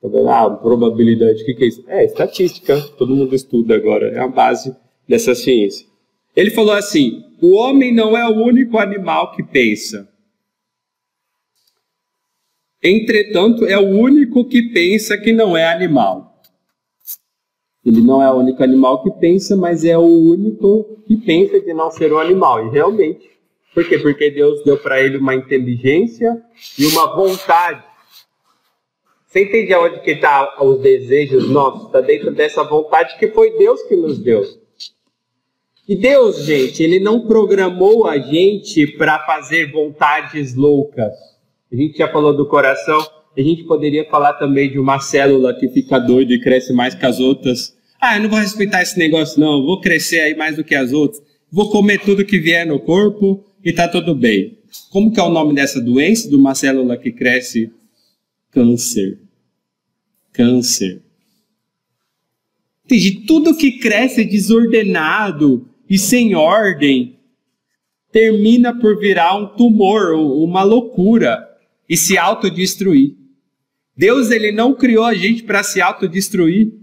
Probabilidade, o que é isso? Estatística, todo mundo estuda agora, é a base dessa ciência. Ele falou assim, o homem não é o único animal que pensa. Entretanto, é o único que pensa que não é animal. Ele não é o único animal que pensa, mas é o único que pensa de não ser um animal. E realmente. Por quê? Porque Deus deu para ele uma inteligência e uma vontade. Você entende onde que está os desejos nossos? Está dentro dessa vontade que foi Deus que nos deu. E Deus, gente, Ele não programou a gente para fazer vontades loucas. A gente já falou do coração. A gente poderia falar também de uma célula que fica doida e cresce mais que as outras. Eu não vou respeitar esse negócio não, vou crescer aí mais do que as outras. Vou comer tudo que vier no corpo e tá tudo bem. Como que é o nome dessa doença? De uma célula que cresce? Câncer. Câncer. Entende? Tudo que cresce desordenado e sem ordem termina por virar um tumor, uma loucura e se autodestruir. Deus, Ele não criou a gente para se autodestruir.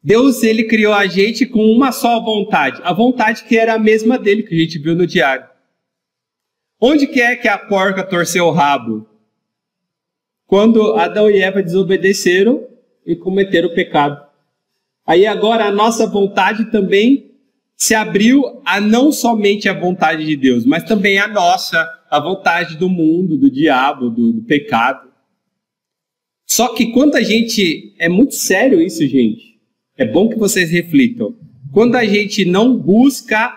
Deus, Ele criou a gente com uma só vontade. A vontade que era a mesma dele, que a gente viu no diário. Onde que é que a porca torceu o rabo? Quando Adão e Eva desobedeceram e cometeram o pecado. Aí agora a nossa vontade também se abriu a não somente a vontade de Deus, mas também a nossa, a vontade do mundo, do diabo, do pecado. Só que quando a gente... É muito sério isso, gente. É bom que vocês reflitam. Quando a gente não busca,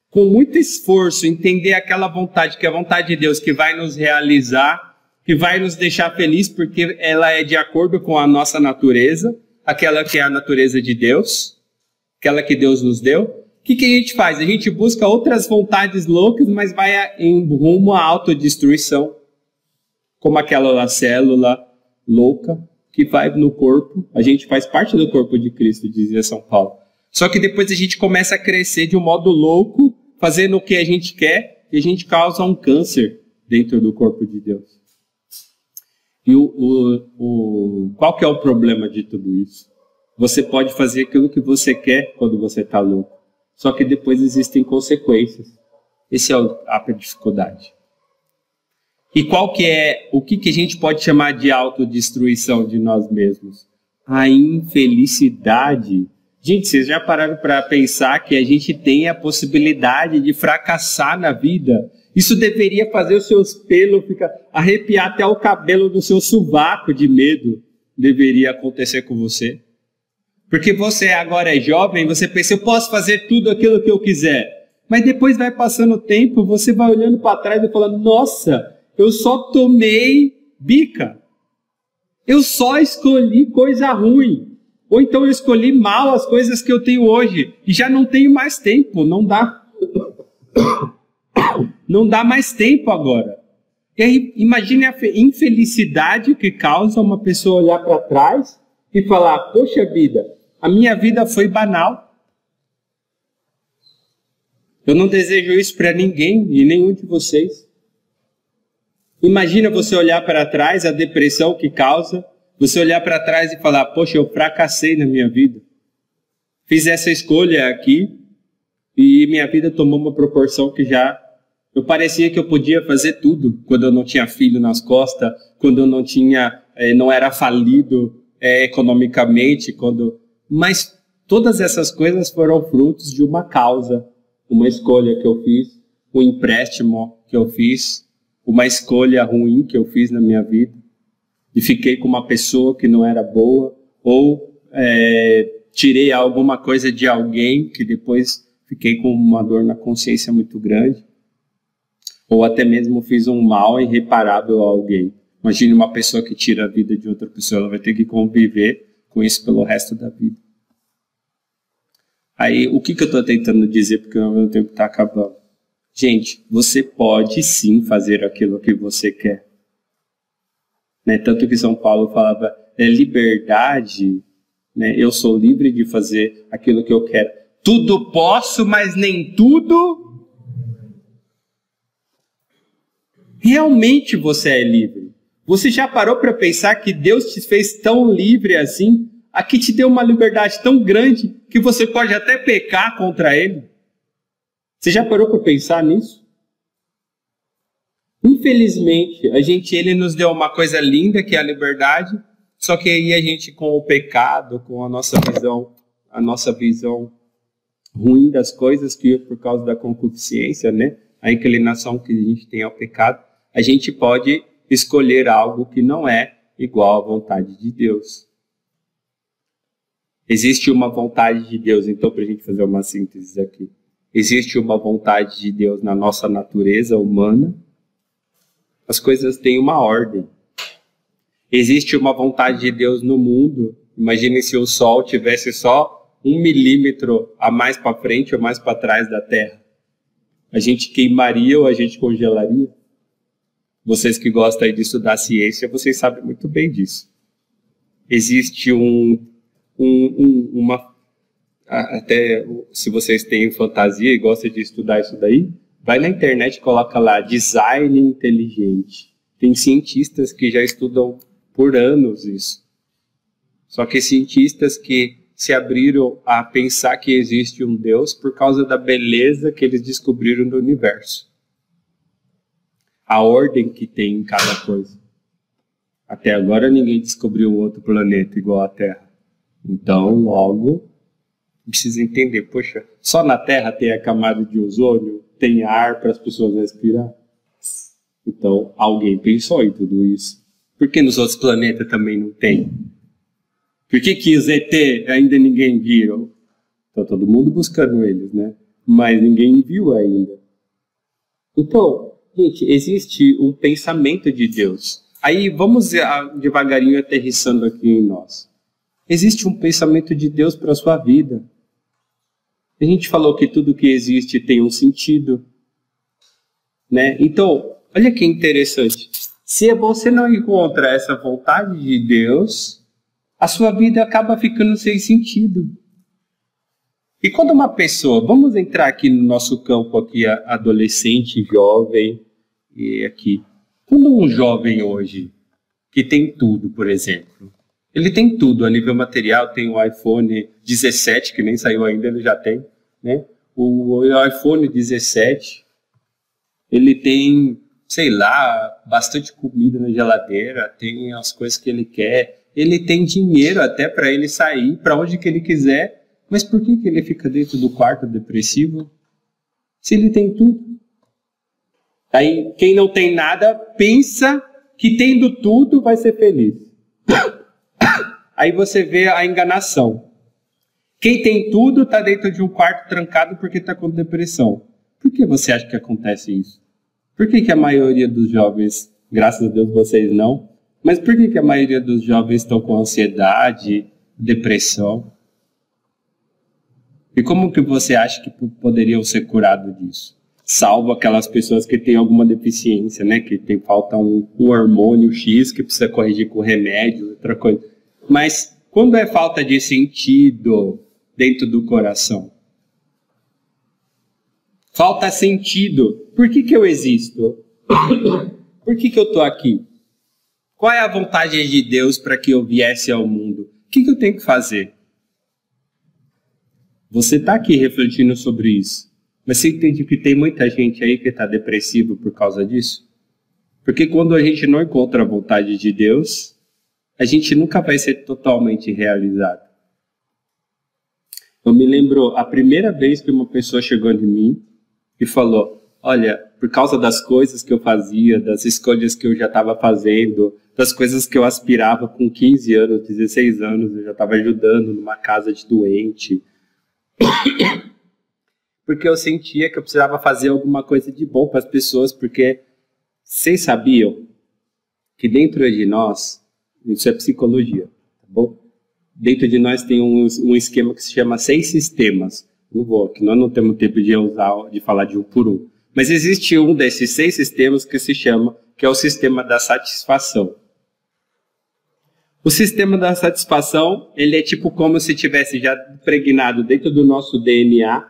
com muito esforço, entender aquela vontade, que é a vontade de Deus, que vai nos realizar, que vai nos deixar felizes, porque ela é de acordo com a nossa natureza, aquela que é a natureza de Deus, aquela que Deus nos deu. O que a gente faz? A gente busca outras vontades loucas, mas vai em rumo à autodestruição. Como aquela célula louca que vai no corpo. A gente faz parte do corpo de Cristo, dizia São Paulo. Só que depois a gente começa a crescer de um modo louco, fazendo o que a gente quer, e a gente causa um câncer dentro do corpo de Deus. E qual que é o problema de tudo isso? Você pode fazer aquilo que você quer quando você está louco. Só que depois existem consequências. Essa é a dificuldade. E o que a gente pode chamar de autodestruição de nós mesmos? A infelicidade. Gente, vocês já pararam para pensar que a gente tem a possibilidade de fracassar na vida? Isso deveria fazer os seus pelos arrepiar até o cabelo do seu sovaco de medo. Deveria acontecer com você. Porque você agora é jovem, você pensa, eu posso fazer tudo aquilo que eu quiser. Mas depois vai passando o tempo, você vai olhando para trás e falando, nossa, eu só tomei bica. Eu só escolhi coisa ruim. Ou então eu escolhi mal as coisas que eu tenho hoje. E já não tenho mais tempo, não dá. Não dá mais tempo agora. E aí, imagine a infelicidade que causa uma pessoa olhar para trás e falar, poxa vida, a minha vida foi banal. Eu não desejo isso para ninguém e nenhum de vocês. Imagina você olhar para trás, a depressão que causa, você olhar para trás e falar, poxa, eu fracassei na minha vida. Fiz essa escolha aqui e minha vida tomou uma proporção que eu parecia que eu podia fazer tudo quando eu não tinha filho nas costas, quando eu não era falido economicamente, mas todas essas coisas foram frutos de uma causa, uma escolha que eu fiz, um empréstimo que eu fiz, uma escolha ruim que eu fiz na minha vida, e fiquei com uma pessoa que não era boa, ou tirei alguma coisa de alguém que depois fiquei com uma dor na consciência muito grande, ou até mesmo fiz um mal irreparável a alguém. Imagine uma pessoa que tira a vida de outra pessoa, ela vai ter que conviver com isso pelo resto da vida. Aí, o que eu estou tentando dizer, porque o meu tempo está acabando? Gente, você pode sim fazer aquilo que você quer. Né? Tanto que São Paulo falava, liberdade, né? Eu sou livre de fazer aquilo que eu quero. Tudo posso, mas nem tudo. Realmente você é livre. Você já parou para pensar que Deus te fez tão livre assim? Aqui te deu uma liberdade tão grande que você pode até pecar contra Ele? Você já parou para pensar nisso? Infelizmente, Ele nos deu uma coisa linda que é a liberdade, só que aí a gente com o pecado, com a nossa visão ruim das coisas, que por causa da concupiscência, né? A inclinação que a gente tem ao pecado, a gente pode escolher algo que não é igual à vontade de Deus. Existe uma vontade de Deus, então, para a gente fazer uma síntese aqui. Existe uma vontade de Deus na nossa natureza humana. As coisas têm uma ordem. Existe uma vontade de Deus no mundo. Imagine se o Sol tivesse só 1 milímetro a mais para frente ou mais para trás da Terra. A gente queimaria ou a gente congelaria? Vocês que gostam aí de estudar ciência, vocês sabem muito bem disso. Existe até se vocês têm fantasia e gostam de estudar isso daí, vai na internet e coloca lá, design inteligente. Tem cientistas que já estudam por anos isso. Só que cientistas que se abriram a pensar que existe um Deus por causa da beleza que eles descobriram no universo. A ordem que tem em cada coisa. Até agora ninguém descobriu outro planeta igual à Terra. Então, logo, precisa entender, poxa, só na Terra tem a camada de ozônio, tem ar para as pessoas respirar. Então, alguém pensou em tudo isso. Por que nos outros planetas também não tem? Por que os ET ainda ninguém viu? Está todo mundo buscando eles, né? Mas ninguém viu ainda. Então, gente, existe um pensamento de Deus. Aí vamos devagarinho aterrissando aqui em nós. Existe um pensamento de Deus para a sua vida. A gente falou que tudo que existe tem um sentido, né? Então, olha que interessante. Se você não encontra essa vontade de Deus, a sua vida acaba ficando sem sentido. E quando uma pessoa, vamos entrar aqui no nosso campo aqui, adolescente, jovem, e aqui. Quando um jovem hoje, que tem tudo, por exemplo. Ele tem tudo a nível material, tem o iPhone 17, que nem saiu ainda, ele já tem, né? O iPhone 17, ele tem, sei lá, bastante comida na geladeira, tem as coisas que ele quer, ele tem dinheiro até para ele sair para onde que ele quiser, mas por que ele fica dentro do quarto depressivo? Se ele tem tudo. Aí quem não tem nada pensa que tendo tudo vai ser feliz. Aí você vê a enganação. Quem tem tudo está dentro de um quarto trancado porque está com depressão. Por que você acha que acontece isso? Por que a maioria dos jovens, graças a Deus vocês não, mas por que a maioria dos jovens estão com ansiedade, depressão? E como que você acha que poderiam ser curados disso? Salvo aquelas pessoas que têm alguma deficiência, né? Que falta um hormônio X que precisa corrigir com remédio, outra coisa. Mas quando é falta de sentido dentro do coração? Falta sentido. Por que eu existo? Por que eu estou aqui? Qual é a vontade de Deus para que eu viesse ao mundo? O que eu tenho que fazer? Você está aqui refletindo sobre isso. Mas você entende que tem muita gente aí que está depressivo por causa disso? Porque quando a gente não encontra a vontade de Deus, a gente nunca vai ser totalmente realizado. Eu me lembro a primeira vez que uma pessoa chegou em mim e falou, olha, por causa das coisas que eu fazia, das escolhas que eu já estava fazendo, das coisas que eu aspirava com 15 anos, 16 anos, eu já estava ajudando numa casa de doente, porque eu sentia que eu precisava fazer alguma coisa de bom para as pessoas, porque vocês sabiam que dentro de nós, isso é psicologia, tá bom? Dentro de nós tem um esquema que se chama 6 sistemas. Não vou, que nós não temos tempo de falar de um por um. Mas existe um desses 6 sistemas que se chama, que é o sistema da satisfação. O sistema da satisfação, ele é tipo como se tivesse já impregnado dentro do nosso DNA,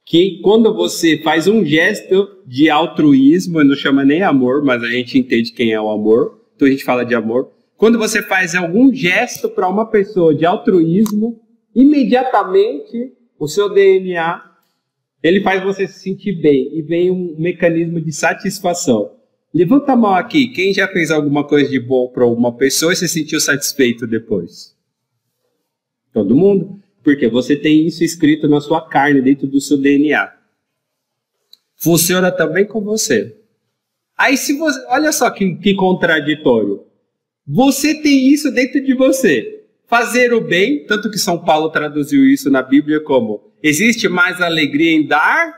que quando você faz um gesto de altruísmo, não chama nem amor, mas a gente entende quem é o amor, então a gente fala de amor. Quando você faz algum gesto para uma pessoa de altruísmo, imediatamente o seu DNA, ele faz você se sentir bem, e vem um mecanismo de satisfação. Levanta a mão aqui, quem já fez alguma coisa de bom para uma pessoa e se sentiu satisfeito depois? Todo mundo? Porque você tem isso escrito na sua carne, dentro do seu DNA. Funciona também com você. Aí se você, olha só que contraditório. Você tem isso dentro de você. Fazer o bem, tanto que São Paulo traduziu isso na Bíblia como existe mais alegria em dar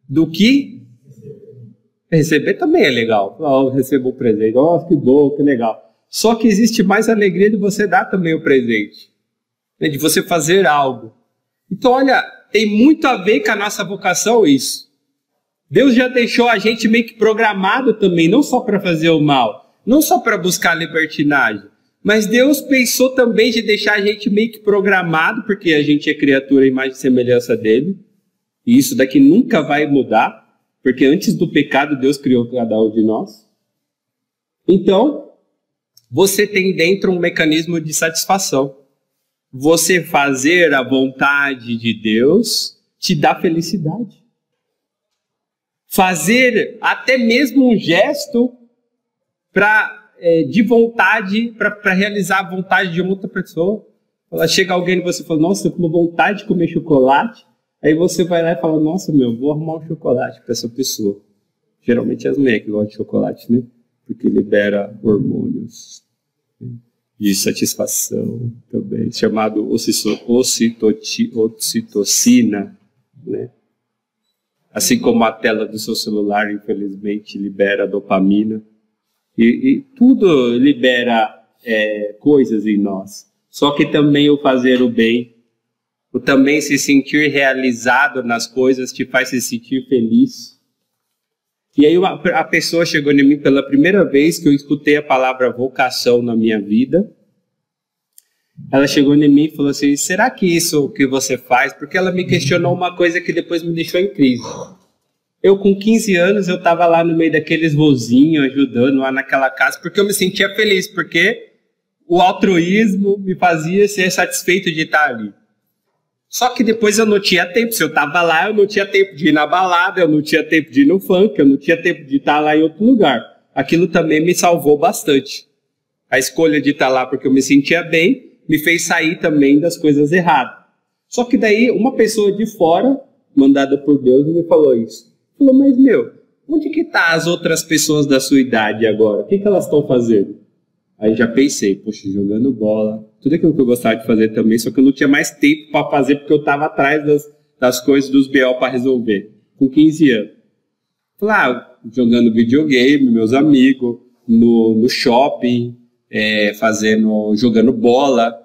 do que receber. Também é legal. Oh, eu recebo um presente. Oh, que bom, que legal. Só que existe mais alegria de você dar também o presente. Né? De você fazer algo. Então, olha, tem muito a ver com a nossa vocação isso. Deus já deixou a gente meio que programado também, não só para fazer o mal, não só para buscar libertinagem, mas Deus pensou também de deixar a gente meio que programado, porque a gente é criatura, imagem e semelhança dele, e isso daqui nunca vai mudar, porque antes do pecado Deus criou cada um de nós. Então, você tem dentro um mecanismo de satisfação. Você fazer a vontade de Deus te dá felicidade. Fazer até mesmo um gesto de vontade, para realizar a vontade de uma outra pessoa. Chega alguém e você fala, nossa, eu tô com vontade de comer chocolate. Aí você vai lá e fala, nossa, vou arrumar um chocolate para essa pessoa. Geralmente as mulheres que gostam de chocolate, né? Porque libera hormônios de satisfação também, chamado ocitocina, né? Assim como a tela do seu celular, infelizmente, libera dopamina. E tudo libera coisas em nós. Só que também o fazer o bem, o também se sentir realizado nas coisas, te faz se sentir feliz. E aí a pessoa chegou em mim pela primeira vez que eu escutei a palavra vocação na minha vida. Ela chegou em mim e falou assim, será que isso que você faz? Porque ela me questionou uma coisa que depois me deixou em crise. Eu com 15 anos, eu tava lá no meio daqueles vozinhos, ajudando lá naquela casa, porque eu me sentia feliz, porque o altruísmo me fazia ser satisfeito de estar ali. Só que depois eu não tinha tempo. Se eu tava lá, eu não tinha tempo de ir na balada, eu não tinha tempo de ir no funk, eu não tinha tempo de estar lá em outro lugar. Aquilo também me salvou bastante. A escolha de estar lá porque eu me sentia bem, me fez sair também das coisas erradas. Só que daí uma pessoa de fora, mandada por Deus, me falou isso. Falou, mas onde que tá as outras pessoas da sua idade agora? O que elas estão fazendo? Aí já pensei, poxa, jogando bola, tudo aquilo que eu gostava de fazer também, só que eu não tinha mais tempo para fazer porque eu estava atrás das coisas dos BO para resolver, com 15 anos. Falei, jogando videogame, meus amigos, no shopping, jogando bola.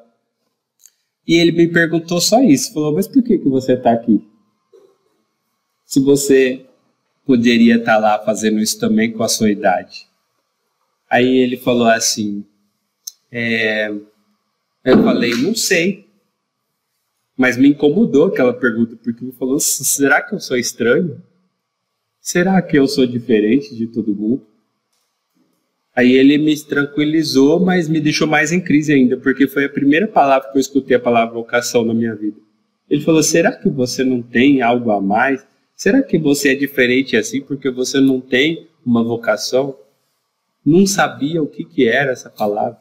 E ele me perguntou só isso, falou, mas por que você está aqui? Se você poderia estar lá fazendo isso também com a sua idade. Aí ele falou assim, eu falei, não sei. Mas me incomodou aquela pergunta, porque ele falou, será que eu sou estranho? Será que eu sou diferente de todo mundo? Aí ele me tranquilizou, mas me deixou mais em crise ainda, porque foi a primeira palavra que eu escutei, a palavra vocação na minha vida. Ele falou, será que você não tem algo a mais? Será que você é diferente assim porque você não tem uma vocação? Não sabia o que era essa palavra.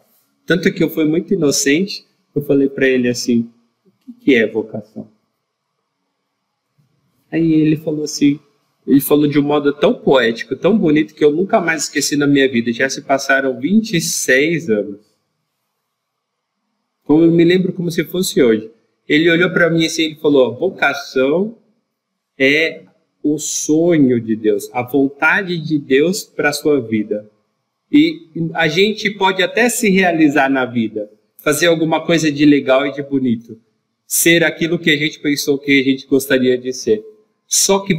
Tanto que eu fui muito inocente, eu falei para ele assim, o que é vocação? Aí ele falou assim, ele falou de um modo tão poético, tão bonito, que eu nunca mais esqueci na minha vida. Já se passaram 26 anos. Como eu me lembro como se fosse hoje. Ele olhou para mim assim e falou, vocação é o sonho de Deus, a vontade de Deus para a sua vida. E a gente pode até se realizar na vida, fazer alguma coisa de legal e de bonito, ser aquilo que a gente pensou que a gente gostaria de ser. Só que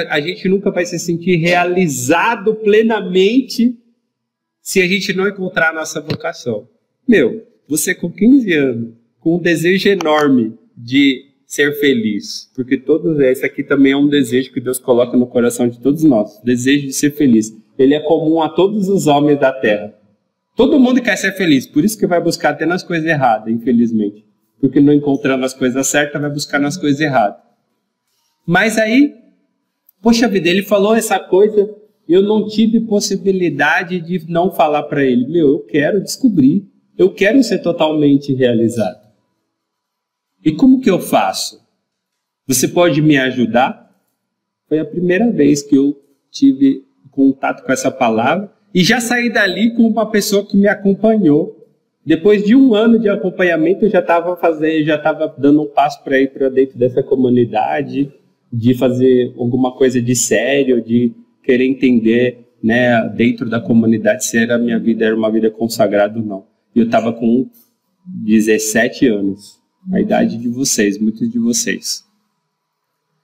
a gente nunca vai se sentir realizado plenamente se a gente não encontrar a nossa vocação. Você com 15 anos, com um desejo enorme de ser feliz, porque esse aqui também é um desejo que Deus coloca no coração de todos nós, o desejo de ser feliz. Ele é comum a todos os homens da terra. Todo mundo quer ser feliz, por isso que vai buscar até nas coisas erradas, infelizmente. Porque não encontrando as coisas certas, vai buscar nas coisas erradas. Mas aí, poxa vida, ele falou essa coisa, eu não tive possibilidade de não falar para ele, eu quero descobrir, eu quero ser totalmente realizado. E como que eu faço? Você pode me ajudar? Foi a primeira vez que eu tive contato com essa palavra e já saí dali com uma pessoa que me acompanhou. Depois de um ano de acompanhamento, eu já estava dando um passo para ir para dentro dessa comunidade, de fazer alguma coisa de sério, de querer entender, né, dentro da comunidade se a minha vida era uma vida consagrada ou não. E eu estava com 17 anos, a idade de vocês, muitos de vocês.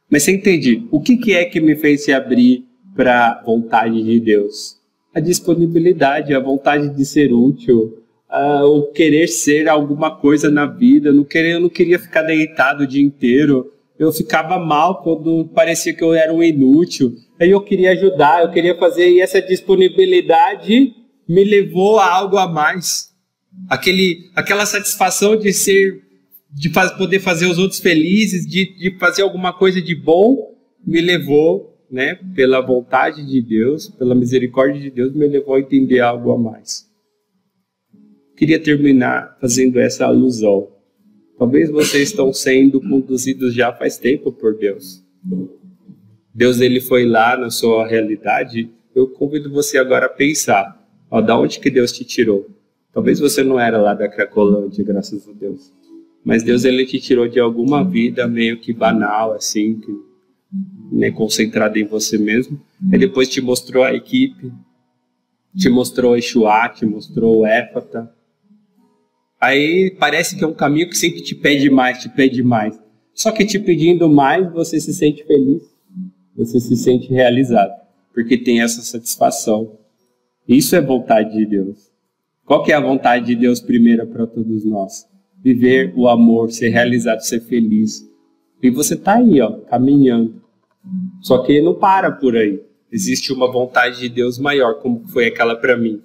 Mas você entende? O que é que me fez se abrir para a vontade de Deus? A disponibilidade, a vontade de ser útil, o querer ser alguma coisa na vida. Eu não queria ficar deitado o dia inteiro. Eu ficava mal quando parecia que eu era um inútil. Aí eu queria ajudar, eu queria fazer, e essa disponibilidade me levou a algo a mais. Aquela satisfação de poder fazer os outros felizes, de fazer alguma coisa de bom, me levou, né, pela vontade de Deus, pela misericórdia de Deus, me levou a entender algo a mais. Queria terminar fazendo essa alusão. Talvez vocês estão sendo conduzidos já faz tempo por Deus. Deus, ele foi lá na sua realidade. Eu convido você agora a pensar, da onde que Deus te tirou? Talvez você não era lá da Cracolândia, graças a Deus. Mas Deus, ele te tirou de alguma vida meio que banal, assim, né, concentrada em você mesmo. E depois te mostrou a equipe, te mostrou o Exuá, te mostrou o Éfata. Aí parece que é um caminho que sempre te pede mais. Só que te pedindo mais, você se sente feliz, você se sente realizado, porque tem essa satisfação. Isso é vontade de Deus. Qual que é a vontade de Deus primeira para todos nós? Viver o amor, ser realizado, ser feliz. E você está aí, caminhando. Só que não para por aí. Existe uma vontade de Deus maior, como foi aquela para mim.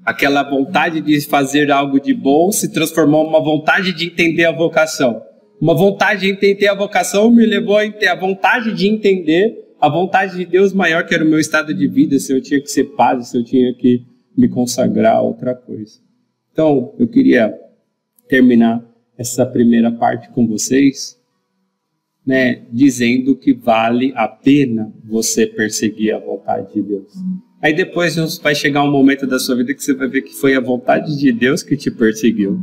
Aquela vontade de fazer algo de bom se transformou em uma vontade de entender a vocação. Uma vontade de entender a vocação me levou a ter a vontade de entender a vontade de Deus maior, que era o meu estado de vida, se eu tinha que ser padre, se eu tinha que me consagrar a outra coisa. Então, eu queria terminar essa primeira parte com vocês, né, dizendo que vale a pena você perseguir a vontade de Deus. Aí depois vai chegar um momento da sua vida que você vai ver que foi a vontade de Deus que te perseguiu.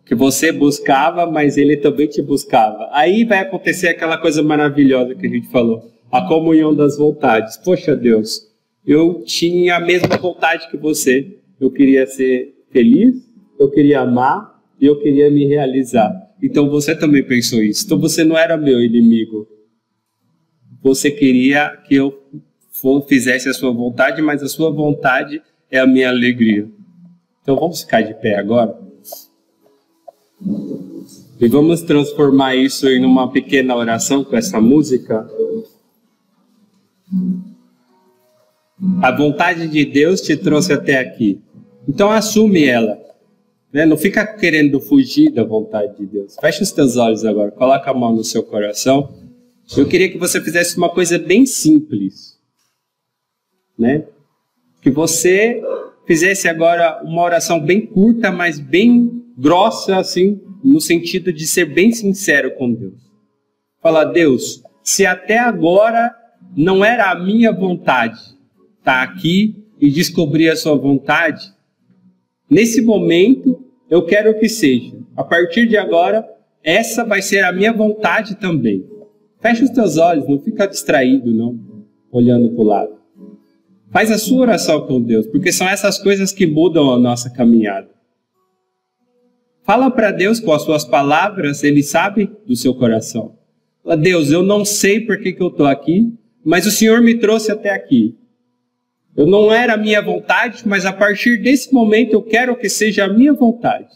Que você buscava, mas Ele também te buscava. Aí vai acontecer aquela coisa maravilhosa que a gente falou. A comunhão das vontades. Poxa Deus, eu tinha a mesma vontade que você. Eu queria ser feliz, eu queria amar e eu queria me realizar. Então você também pensou isso. Então você não era meu inimigo. Você queria que eu fizesse a sua vontade, mas a sua vontade é a minha alegria. Então vamos ficar de pé agora. E vamos transformar isso em uma pequena oração com essa música. A vontade de Deus te trouxe até aqui. Então assume ela. Né? Não fica querendo fugir da vontade de Deus. Fecha os teus olhos agora. Coloca a mão no seu coração. Eu queria que você fizesse uma coisa bem simples. Né? Que você fizesse agora uma oração bem curta, mas bem grossa, assim, no sentido de ser bem sincero com Deus. Fala, Deus, se até agora não era a minha vontade estar aqui e descobrir a sua vontade, nesse momento eu quero que seja. A partir de agora, essa vai ser a minha vontade também. Fecha os teus olhos, não fica distraído, não, olhando para o lado. Faz a sua oração com Deus, porque são essas coisas que mudam a nossa caminhada. Fala para Deus com as suas palavras, Ele sabe do seu coração. Fala, Deus, eu não sei por que eu estou aqui, mas o Senhor me trouxe até aqui. Eu não era a minha vontade, mas a partir desse momento eu quero que seja a minha vontade.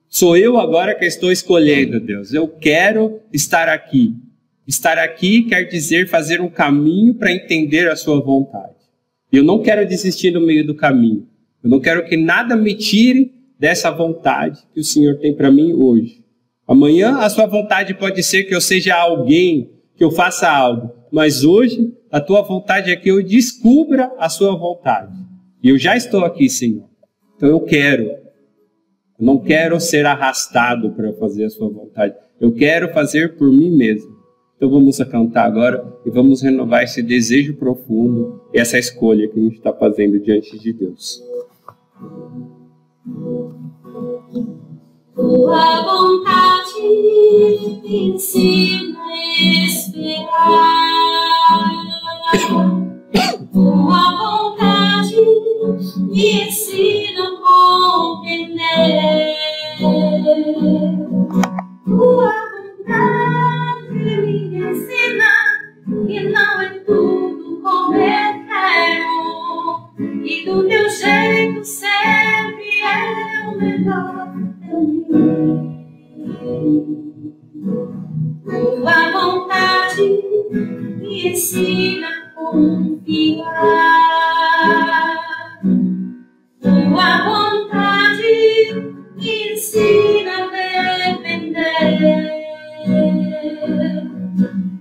Sou eu agora que estou escolhendo, Deus. Eu quero estar aqui. Estar aqui quer dizer fazer um caminho para entender a sua vontade. E eu não quero desistir no meio do caminho. Eu não quero que nada me tire dessa vontade que o Senhor tem para mim hoje. Amanhã a sua vontade pode ser que eu seja alguém, que eu faça algo. Mas hoje a tua vontade é que eu descubra a sua vontade. E eu já estou aqui, Senhor. Então eu quero. Eu não quero ser arrastado para fazer a sua vontade. Eu quero fazer por mim mesmo. Então vamos cantar agora e vamos renovar esse desejo profundo e essa escolha que a gente está fazendo diante de Deus. Tua vontade me ensina a esperar. Tua vontade me ensina a compreender. Tua vontade me ensina que não é tudo como eu quero, e do teu jeito sempre é o melhor pra mim. Tua vontade me ensina a confiar. Tua vontade me ensina a depender.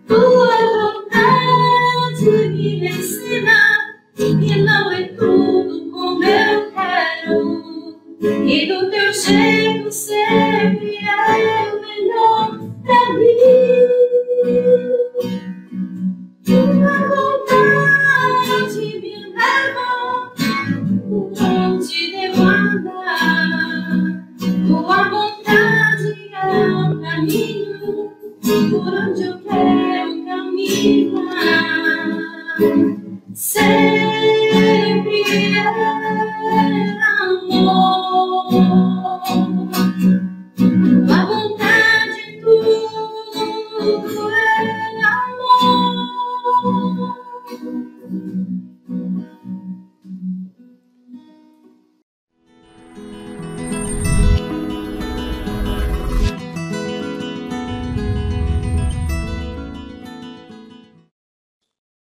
Tua vontade me ensina que não é tudo como eu quero, e do teu jeito sempre é o melhor pra mim. Tua vontade me leva por onde devo andar. Tua vontade é o caminho por onde eu quero caminhar. Sempre é